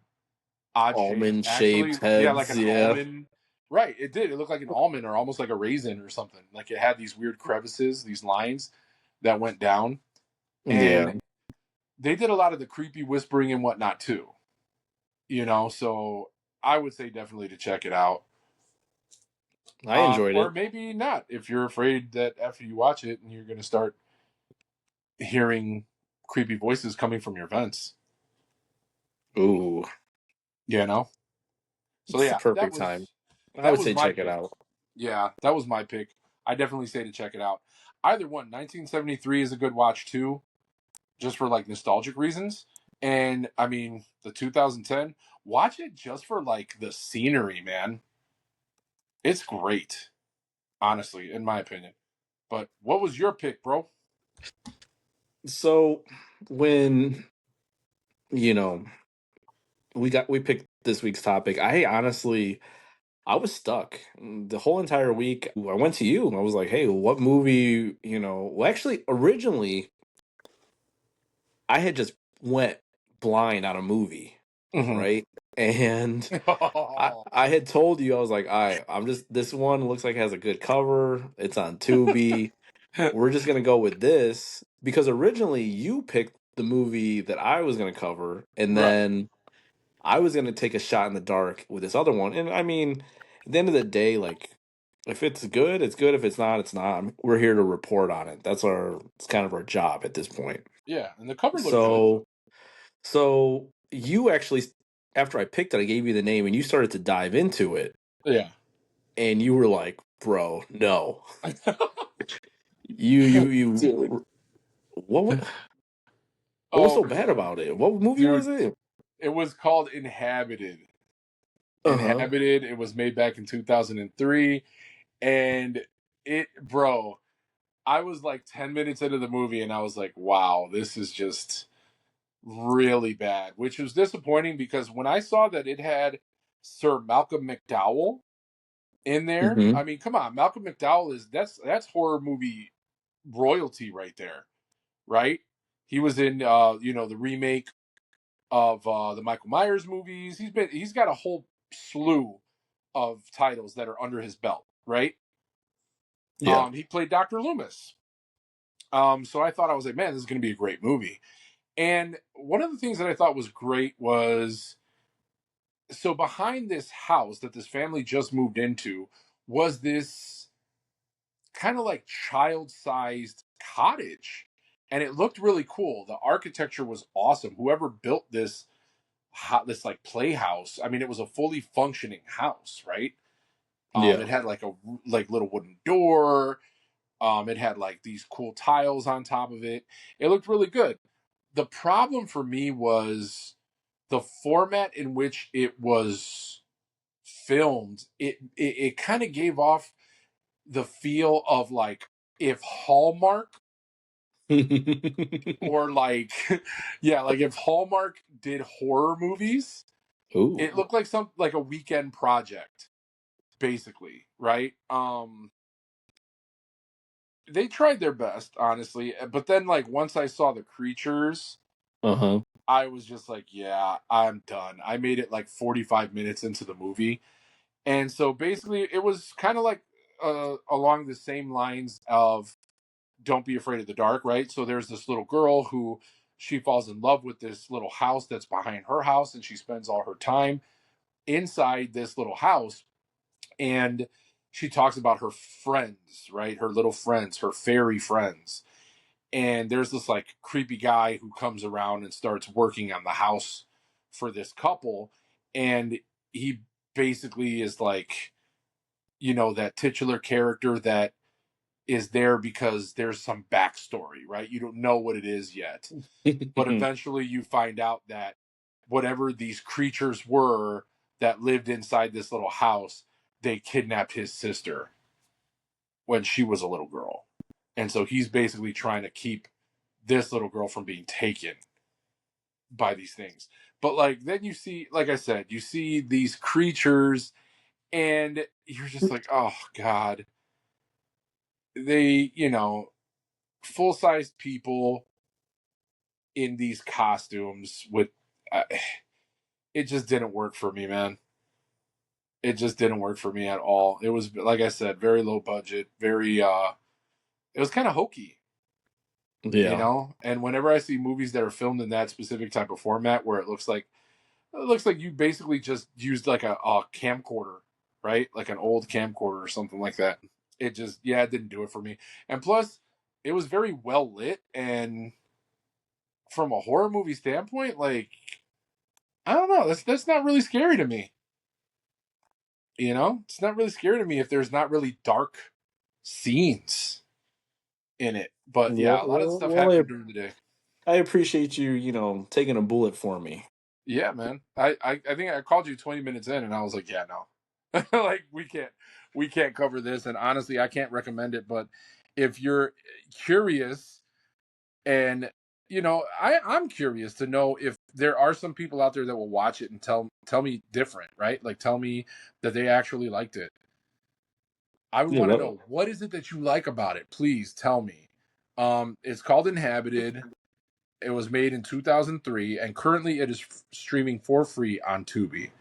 odd shaped, Almond actually, shaped yeah, like heads. an Yeah. almond. Right, it did. It looked like an almond or almost like a raisin or something. Like it had these weird crevices, these lines that went down. Yeah. And they did a lot of the creepy whispering and whatnot too. So I would say definitely to check it out. I enjoyed Or it. maybe not if you're afraid that after you watch it and you're going to start hearing creepy voices coming from your vents. Ooh, You know. So it's the yeah, that perfect time. was I that would was say my check it pick. out. Yeah, that was my pick. I definitely say to check it out. Either one, 1973 is a good watch too, just for like nostalgic reasons. And I mean, the 2010, watch it just for like the scenery, man. It's great, honestly, in my opinion. But what was your pick, bro? So when you know we picked this week's topic, I was stuck the whole entire week. I went to you. I was like, hey, what movie? Well, actually, originally I had just went blind on a movie, Mm-hmm. right? And I had told you I was like, I'm just this one looks like it has a good cover. It's on Tubi. We're just gonna go with this because originally you picked the movie that I was gonna cover, and Right. then I was gonna take a shot in the dark with this other one. And I mean, at the end of the day, like if it's good, it's good. If it's not, it's not. We're here to report on it. It's kind of our job at this point. Yeah, and the cover looked good. So so you actually, after I picked it, I gave you the name, and you started to dive into it, Yeah. and you were like, "Bro, no." You. Dude. What? What was Oh so bad man. about it? What movie Dude, was it? it was called Inhabited. Uh huh. Inhabited. It was made back in 2003 and bro, I was like 10 minutes into the movie and I was like, "Wow, this is just really bad, which was disappointing because when I saw that it had Sir Malcolm McDowell in there, Hmm. I mean, come on, Malcolm McDowell is that's horror movie royalty right there, right? He was in the remake of the Michael Myers movies. He's got a whole slew of titles that are under his belt, right? Yeah. He played Dr. Loomis. So I thought, I was like, man, this is going to be a great movie. And one of the things that I thought was great was, so behind this house that this family just moved into was this kind of like child-sized cottage, and it looked really cool. The architecture was awesome. Whoever built this like playhouse, I mean, it was a fully functioning house, right? Yeah. It had like a like little wooden door. It had like these cool tiles on top of it. It looked really good. The problem for me was the format in which it was filmed. It kind of gave off the feel of like if Hallmark or like yeah, like if Hallmark did horror movies, it Ooh. looked like some like a weekend project, basically, right? They tried their best, honestly, but then like once I saw the creatures, Uh-huh. I was just like, yeah, I'm done. I made it like 45 minutes into the movie. And so basically it was kind of like along the same lines of Don't Be Afraid of the Dark, right? So there's this little girl who she falls in love with this little house that's behind her house, and she spends all her time inside this little house, and she talks about her friends, right? Her little friends, her fairy friends. And there's this like creepy guy who comes around and starts working on the house for this couple, and he basically is like, that titular character that is there because there's some backstory, right? You don't know what it is yet, but eventually you find out that whatever these creatures were that lived inside this little house, they kidnapped his sister when she was a little girl. And so he's basically trying to keep this little girl from being taken by these things. But like then you see, like I said, you see these creatures and you're just like, oh God. They, full-sized people in these costumes with uh, it just didn't work for me, man. It just didn't work for me at all. It was, like I said, very low budget, very it was kind of hokey, Yeah. and whenever I see movies that are filmed in that specific type of format where it looks like you basically just used like a camcorder, right? Like an old camcorder or something like that. It just, yeah, it didn't do it for me. And plus, it was very well lit, and from a horror movie standpoint, like, I don't know, that's not really scary to me. It's not really scary to me if there's not really dark scenes in it. But Well, yeah, a lot of well, stuff well, happened during the day. I appreciate you, taking a bullet for me. Yeah, man. I think I called you 20 minutes in, and I was like, yeah, no, like we can't cover this. And honestly, I can't recommend it. But if you're curious, and I'm curious to know if there are some people out there that will watch it and tell me different, right? Like tell me that they actually liked it. I would Yeah, want to well, know, what is it that you like about it? Please tell me. It's called Inhabited. It was made in 2003, and currently it is streaming for free on Tubi.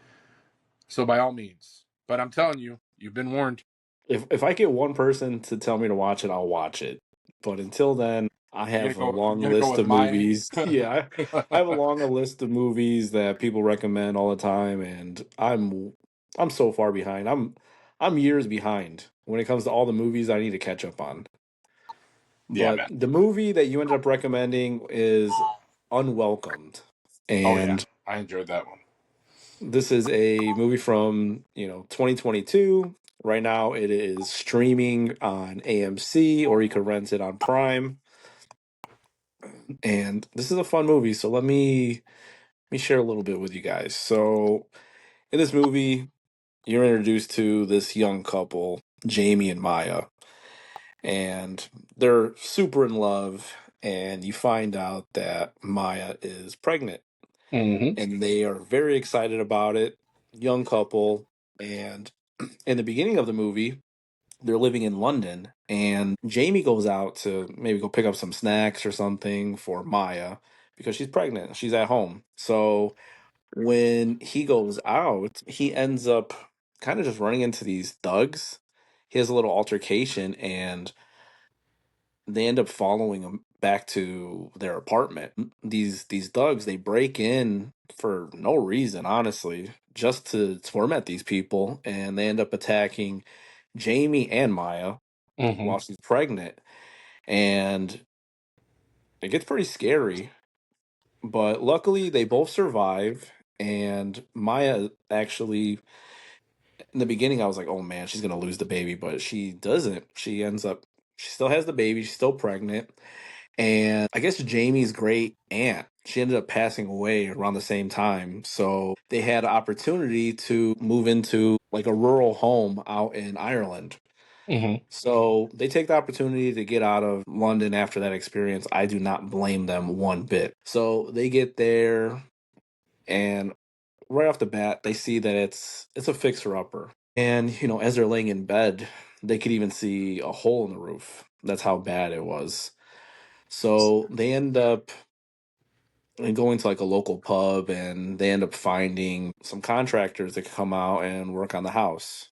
So by all means, but I'm telling you, you've been warned. if I get one person to tell me to watch it, I'll watch it. But until then, I You're have a gonna go. long You're gonna go list with of my. movies. Yeah, I have a long list of movies that people recommend all the time, and I'm so far behind. I'm years behind when it comes to all the movies I need to catch up on. Yeah, But man. the movie that you ended up recommending is Unwelcomed. Oh yeah, And I enjoyed that one. this is a movie from, 2022. Right now it is streaming on AMC or you can rent it on Prime. And this is a fun movie, so let me share a little bit with you guys. So, in this movie, you're introduced to this young couple, Jamie and Maya, and they're super in love and you find out that Maya is pregnant, Mm-hmm. and they are very excited about it. Young couple, and in the beginning of the movie, they're living in London, and Jamie goes out to maybe go pick up some snacks or something for Maya because she's pregnant. She's at home. So when he goes out, he ends up kind of just running into these thugs. He has a little altercation, and they end up following him back to their apartment. These thugs, they break in for no reason, honestly, just to torment these people, and they end up attacking Jamie and Maya Mm-hmm. while she's pregnant, and it gets pretty scary. But luckily, they both survive, and Maya actually, in the beginning, I was like, "Oh man, she's gonna lose the baby," but she doesn't. She ends up, she still has the baby. She's still pregnant, and I guess Jamie's great aunt, she ended up passing away around the same time. So they had an opportunity to move into like a rural home out in Ireland. Mm-hmm. So they take the opportunity to get out of London after that experience. I do not blame them one bit. So they get there, and right off the bat, they see that it's a fixer upper. And as they're laying in bed, they could even see a hole in the roof. That's how bad it was. So they end up going to like a local pub, and they end up finding some contractors that come out and work on the house.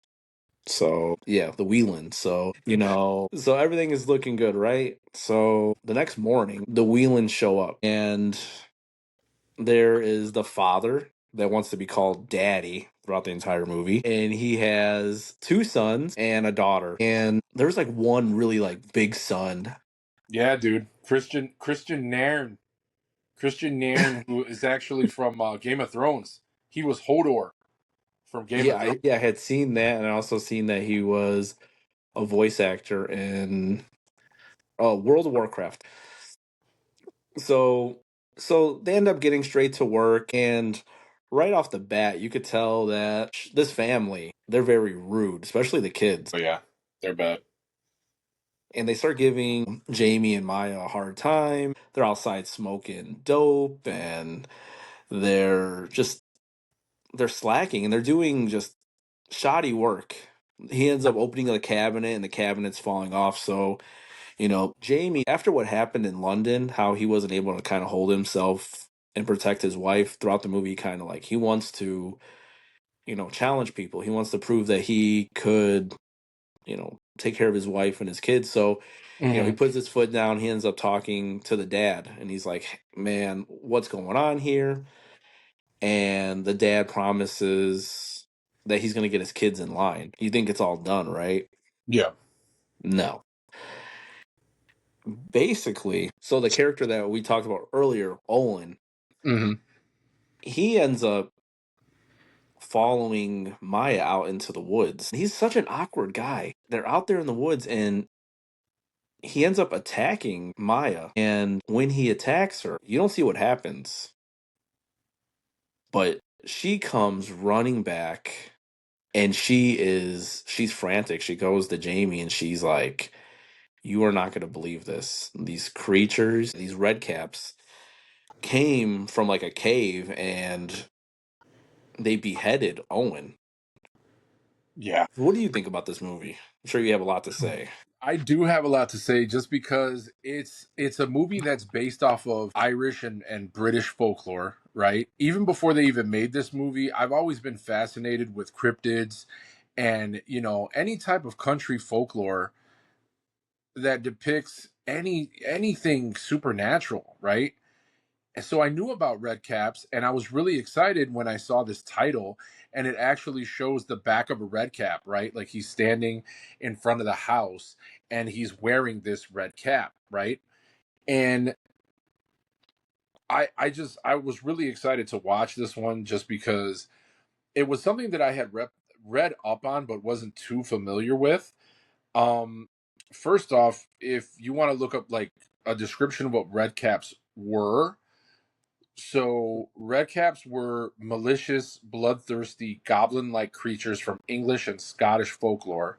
So yeah, the Whelan. So everything is looking good, right? So the next morning, the Whelans show up, and there is the father that wants to be called Daddy throughout the entire movie, and he has two sons and a daughter. And there's like one really like big son. Yeah, dude. Christian Nairn, who is actually from Game of Thrones. He was Hodor from Game of Yeah, Thrones. I had seen that, and I also seen that he was a voice actor in World of Warcraft. So so they end up getting straight to work, and right off the bat you could tell that this family, they're very rude, especially the kids. Oh yeah, they're bad. And they start giving Jamie and Maya a hard time. They're outside smoking dope, and they're just they're slacking, and they're doing just shoddy work. He ends up opening the cabinet, and the cabinet's falling off. So Jamie, after what happened in London, how he wasn't able to kind of hold himself and protect his wife throughout the movie, kind of like he wants to, challenge people. He wants to prove that he could, take care of his wife and his kids. So, he Mm-hmm. puts his foot down. He ends up talking to the dad, and he's like, "Man, what's going on here?" And the dad promises that he's going to get his kids in line. You think it's all done, right? Yeah. No. Basically, so the character that we talked about earlier, Owen, Mm-hmm. he ends up following Maya out into the woods. He's such an awkward guy. They're out there in the woods, and he ends up attacking Maya. And when he attacks her, you don't see what happens, but she comes running back, and she's frantic. She goes to Jamie, and she's like, "You are not going to believe this. These creatures, these red caps, came from like a cave, and they beheaded Owen." Yeah. What do you think about this movie? I'm sure you have a lot to say. I do have a lot to say just because it's a movie that's based off of Irish and British folklore, right? Even before they even made this movie, I've always been fascinated with cryptids and, any type of country folklore that depicts anything supernatural, right? And so I knew about red caps, and I was really excited when I saw this title, and it actually shows the back of a red cap, right? Like he's standing in front of the house and he's wearing this red cap, right? And I was really excited to watch this one just because it was something that I had read up on but wasn't too familiar with. Um First off, if you want to look up like a description of what red caps were, so, redcaps were malicious, bloodthirsty, goblin like creatures from English and Scottish folklore.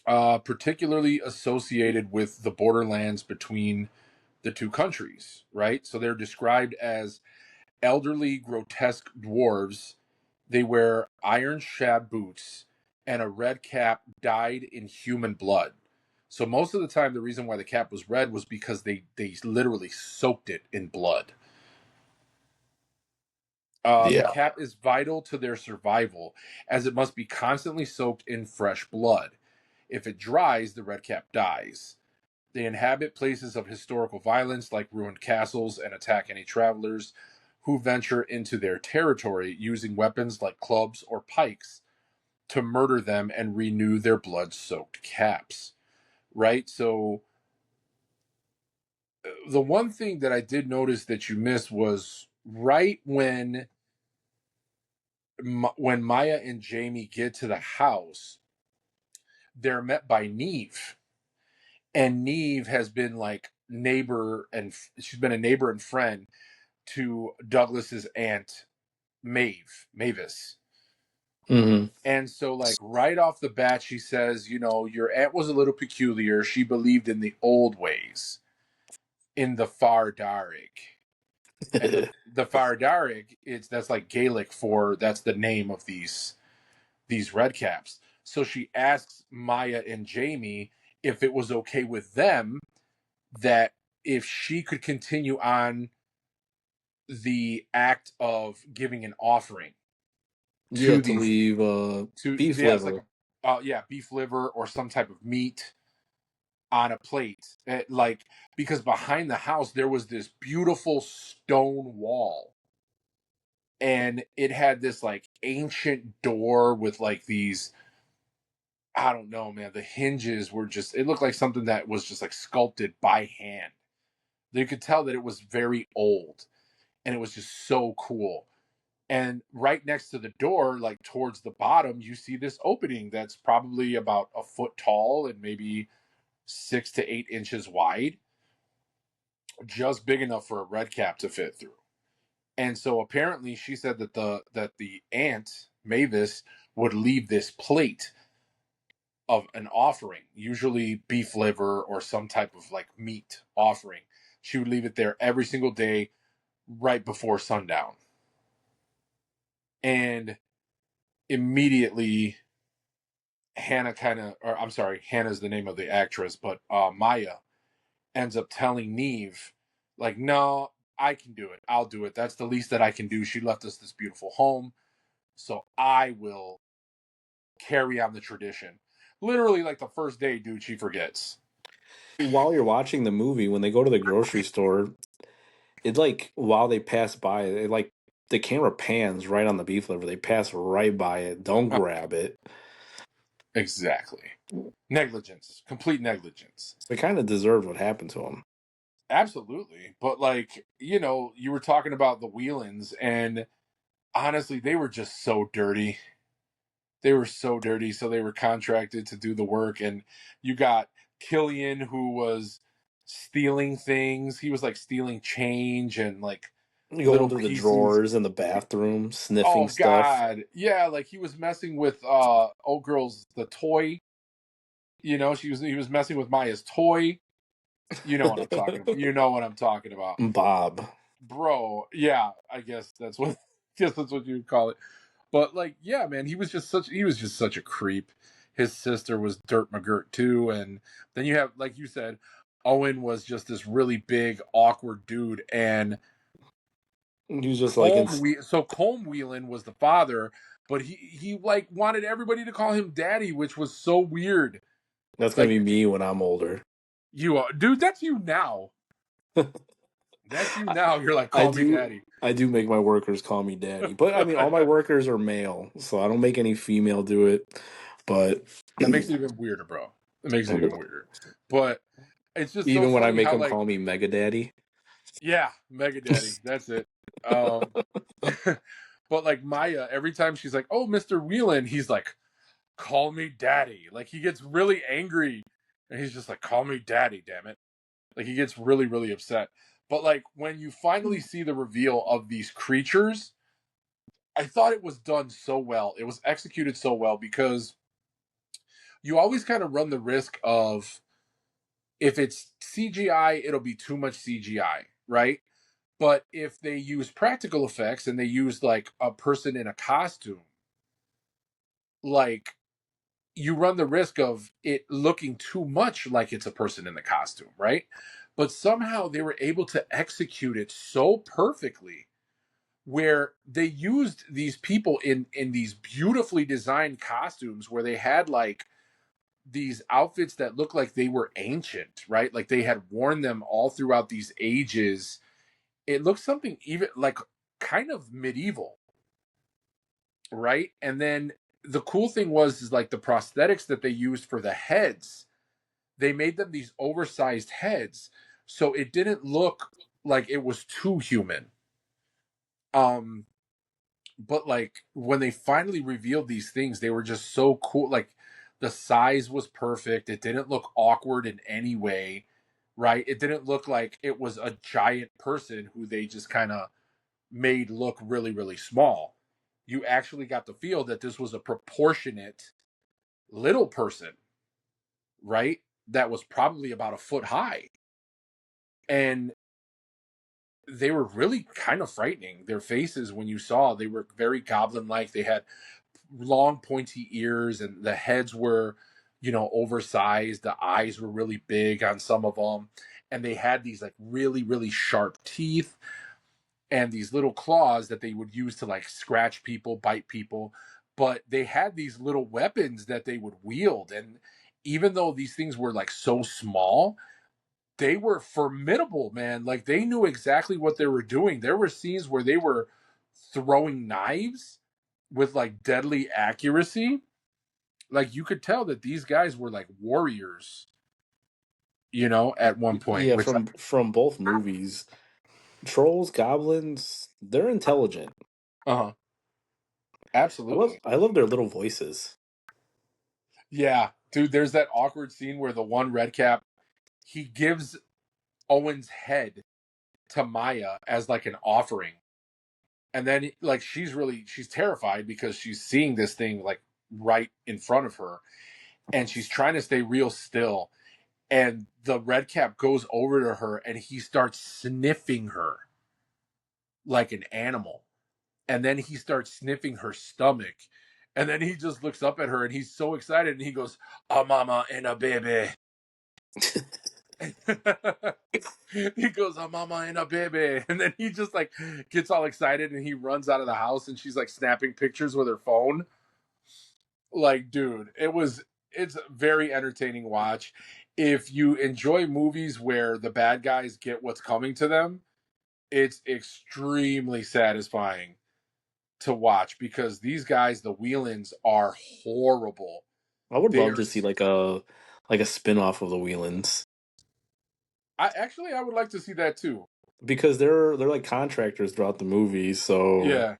particularly associated with the borderlands between the two countries, right? So they're described as elderly, grotesque dwarves. They wear iron shod boots and a red cap dyed in human blood. So most of the time, the reason why the cap was red was because they literally soaked it in blood. The Yeah. cap is vital to their survival, as it must be constantly soaked in fresh blood. If it dries, the red cap dies. They inhabit places of historical violence like ruined castles and attack any travelers who venture into their territory using weapons like clubs or pikes to murder them and renew their blood soaked caps. Right? So, the one thing that I did notice that you missed was right when Maya and Jamie get to the house, they're met by Neve. And Neve has been like neighbor and she's been a neighbor and friend to Douglas's aunt Mavis. Hmm. And so like right off the bat she says, you know, your aunt was a little peculiar. She believed in the old ways, in the Far Darig. And the Far Darig, it's that's like Gaelic for that's the name of these red caps. So she asks Maya and Jamie if it was okay with them that if she could continue on the act of giving an offering Yeah, to to these leave to beef yeah, it's like liver. a yeah, beef liver or some type of meat on a plate. Like because behind the house there was this beautiful stone wall, and it had this like ancient door with like these, I don't know, man, the hinges were just, it looked like something that was just like sculpted by hand. You could tell that it was very old, and it was just so cool. And right next to the door, like towards the bottom, you see this opening that's probably about a foot tall and maybe 6 to 8 inches wide, just big enough for a red cap to fit through. And so apparently she said that the aunt Mavis would leave this plate of an offering, usually beef liver or some type of like meat offering. She would leave it there every single day right before sundown. And immediately Hannah kind of, or I'm sorry, Hannah's the name of the actress, but Maya ends up telling Neve, like, no, I can do it. I'll do it. That's the least that I can do. She left us this beautiful home, so I will carry on the tradition. Literally, like the first day, dude, she forgets. While you're watching the movie, when they go to the grocery store, it like while they pass by, it like the camera pans right on the beef liver. They pass right by it. Don't grab it. Exactly. Negligence, complete negligence. They kind of deserved what happened to them. Absolutely. But like, you know, you were talking about the Whelans, and honestly, they were just so dirty. They were so dirty, so they were contracted to do the work. And you got Killian, who was stealing things. He was like stealing change and like Going little to the pieces. drawers in the bathroom, sniffing Oh stuff. God. Yeah, like he was messing with old girl's the toy. You know, he was messing with Maya's toy. You know what I'm talking about. You know what I'm talking about. Bob. Bro, yeah, I guess that's what guess that's what you would call it. But like, yeah, man, he was just such a creep. His sister was Dirt McGirt too, and then you have, like you said, Owen was just this really big, awkward dude, and He was just like, Colm Whelan was the father, but he like wanted everybody to call him daddy, which was so weird. that's gonna Like be me when I'm older. you are, dude, that's you now. That's you I, now. You're like, I call me do daddy. I do make my workers call me daddy, but I mean all my workers are male, so I don't make any female do it. But That makes it even weirder, bro. It makes it even weirder. But it's just so even when I funny make how them like, call me mega daddy, yeah, Mega Daddy. That's it. Um but like Maya, every time she's like, "Oh, Mr. Whelan," he's like, "Call me daddy." Like he gets really angry and he's just like, "Call me daddy, damn it." Like he gets really, really upset. But like when you finally see the reveal of these creatures, I thought it was done so well. It was executed so well because you always kind of run the risk of, if it's CGI, it'll be too much CGI, right? But if they use practical effects and they use like a person in a costume, like, you run the risk of it looking too much like it's a person in the costume, right? But somehow they were able to execute it so perfectly, where they used these people in these beautifully designed costumes, where they had like these outfits that looked like they were ancient, right? Like they had worn them all throughout these ages. It looked something even like kind of medieval, right? And then the cool thing was is like the prosthetics that they used for the heads, they made them these oversized heads, so it didn't look like it was too human. Um but like when they finally revealed these things, they were just so cool. Like the size was perfect. It didn't look awkward in any way, right? It didn't look like it was a giant person who they just kind of made look really, really small. You actually got the feel that this was a proportionate little person, right? That was probably about a foot high. And they were really kind of frightening. Their faces, when you saw, they were very goblin like. They had long, pointy ears, and the heads were, oversized. The eyes were really big on some of them. And they had these like really, really sharp teeth and these little claws that they would use to like scratch people, bite people. But they had these little weapons that they would wield. And even though these things were like so small, they were formidable, man. Like they knew exactly what they were doing. There were scenes where they were throwing knives with like deadly accuracy. Like you could tell that these guys were like warriors, at one point. Yeah, Which, from both movies, trolls, goblins, they're intelligent. uh-huh, I love absolutely. I love their little voices. Yeah, dude. There's that awkward scene where the one redcap, he gives Owen's head to Maya as like an offering, and then like she's terrified because she's seeing this thing like right in front of her, and she's trying to stay real still, and the red cap goes over to her and he starts sniffing her like an animal, and then he starts sniffing her stomach, and then he just looks up at her and he's so excited and he goes, a mama and a baby. He goes, a mama and a baby, and then he just like gets all excited and he runs out of the house, and she's like snapping pictures with her phone. Like, dude, it's a very entertaining watch. If you enjoy movies where the bad guys get what's coming to them, it's extremely satisfying to watch, because these guys, the Whelans, are horrible. I would love They're to see like a spin-off of the Whelans I would like to see that too. because they're like contractors throughout the movie, so Yeah,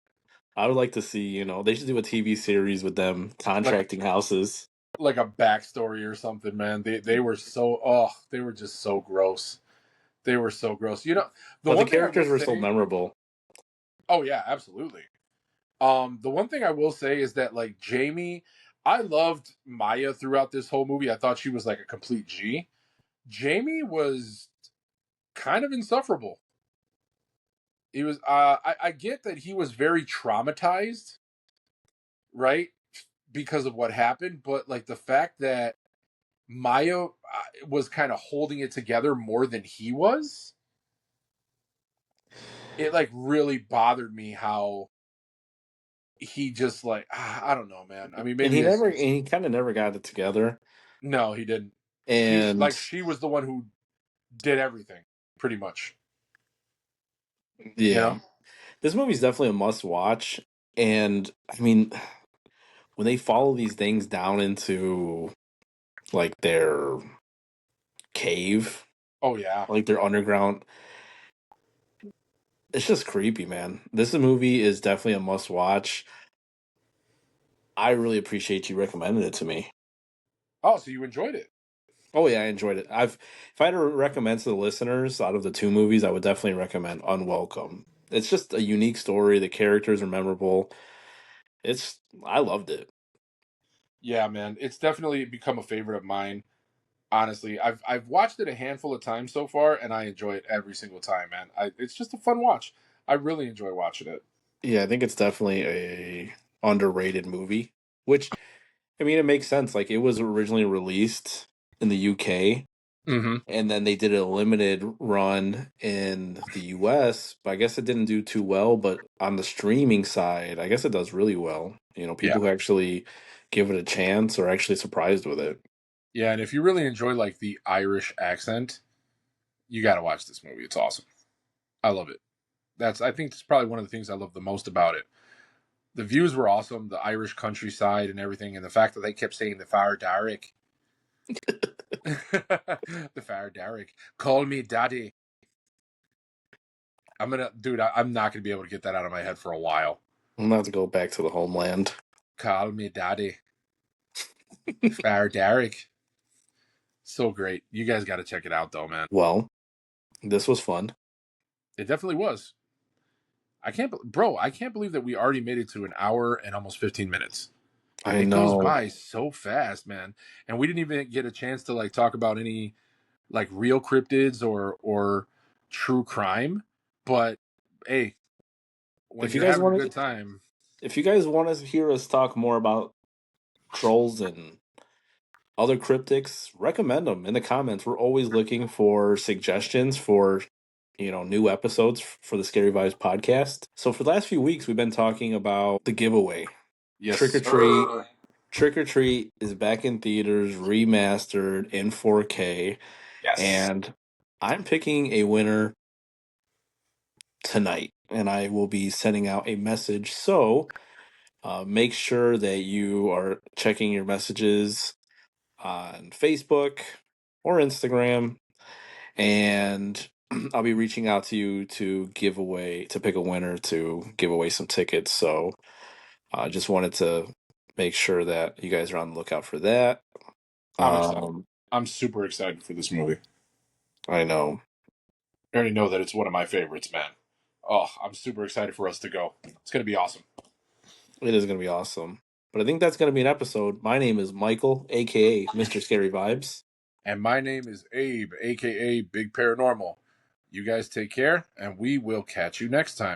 I would like to see, they should do a TV series with them like contracting houses. like a backstory or something, man. They were so, they were just so gross. They were so gross. The But the one thing I will characters were so say, memorable. oh yeah, absolutely. The one thing I will say is that like Jamie, I loved Maya throughout this whole movie. I thought she was like a complete G. Jamie was kind of insufferable. He was I get that he was very traumatized, right? Because of what happened, but like the fact that Maya was kind of holding it together more than he was, it like really bothered me how he just like, I don't know, man. I mean, And maybe it's just, he kind of never got it together. no, he didn't. And She was the one who did everything, pretty much. You yeah, know? this movie's definitely a must watch. And I mean, when they follow these things down into like their cave, Oh yeah. like their underground, it's just creepy, man. This movie is definitely a must watch. I really appreciate you recommending it to me. Oh, so you enjoyed it? Oh yeah, I enjoyed it. If I had to recommend to the listeners out of the two movies, I would definitely recommend Unwelcome. It's just a unique story. The characters are memorable. I loved it. Yeah, man, it's definitely become a favorite of mine. Honestly, I've watched it a handful of times so far, and I enjoy it every single time, man. It's just a fun watch. I really enjoy watching it. Yeah, I think it's definitely a underrated movie, which I mean it makes sense. Like it was originally released in the UK Mm-hmm. and then they did a limited run in the US, but I guess it didn't do too well, but on the streaming side, I guess it does really well. You know, Yeah, people who actually give it a chance are actually surprised with it. yeah, and if you really enjoy like the Irish accent, you got to watch this movie. It's awesome. I love it. I think that's probably one of the things I love the most about it. The views were awesome, the Irish countryside and everything, and the fact that they kept saying the Fire Derrick. The Fire Derrick. Call me daddy. I'm not gonna be able to get that out of my head for a while. I'm gonna have to go back to the homeland. Call me daddy. Fire Derrick. So great. You guys got to check it out, though, man. Well, this was fun. It definitely was. I can't believe that we already made it to an hour and almost 15 minutes. I It goes know. by so fast, man. And we didn't even get a chance to like talk about any like real cryptids or true crime. But hey, when If you you're guys having a want good to, time, if you guys want to hear us talk more about trolls and other cryptics, recommend them in the comments. We're always looking for suggestions for, new episodes for the Scary Vibes podcast. So for the last few weeks, we've been talking about the giveaway. yes, Trick or Treat. sir. Trick or Treat is back in theaters, remastered in 4K, Yes. and I'm picking a winner tonight, and I will be sending out a message. So make sure that you are checking your messages on Facebook or Instagram, and I'll be reaching out to you to pick a winner to give away some tickets. So I just wanted to make sure that you guys are on the lookout for that. I'm excited. Um, I'm super excited for this movie. I know I already know that it's one of my favorites, man. Oh, I'm super excited for us to go. It's gonna be awesome. it is going to be awesome. But I think that's going to be an episode. My name is Michael, aka Mr. Scary Vibes. And my name is Abe, aka Big Paranormal. You guys take care, and we will catch you next time.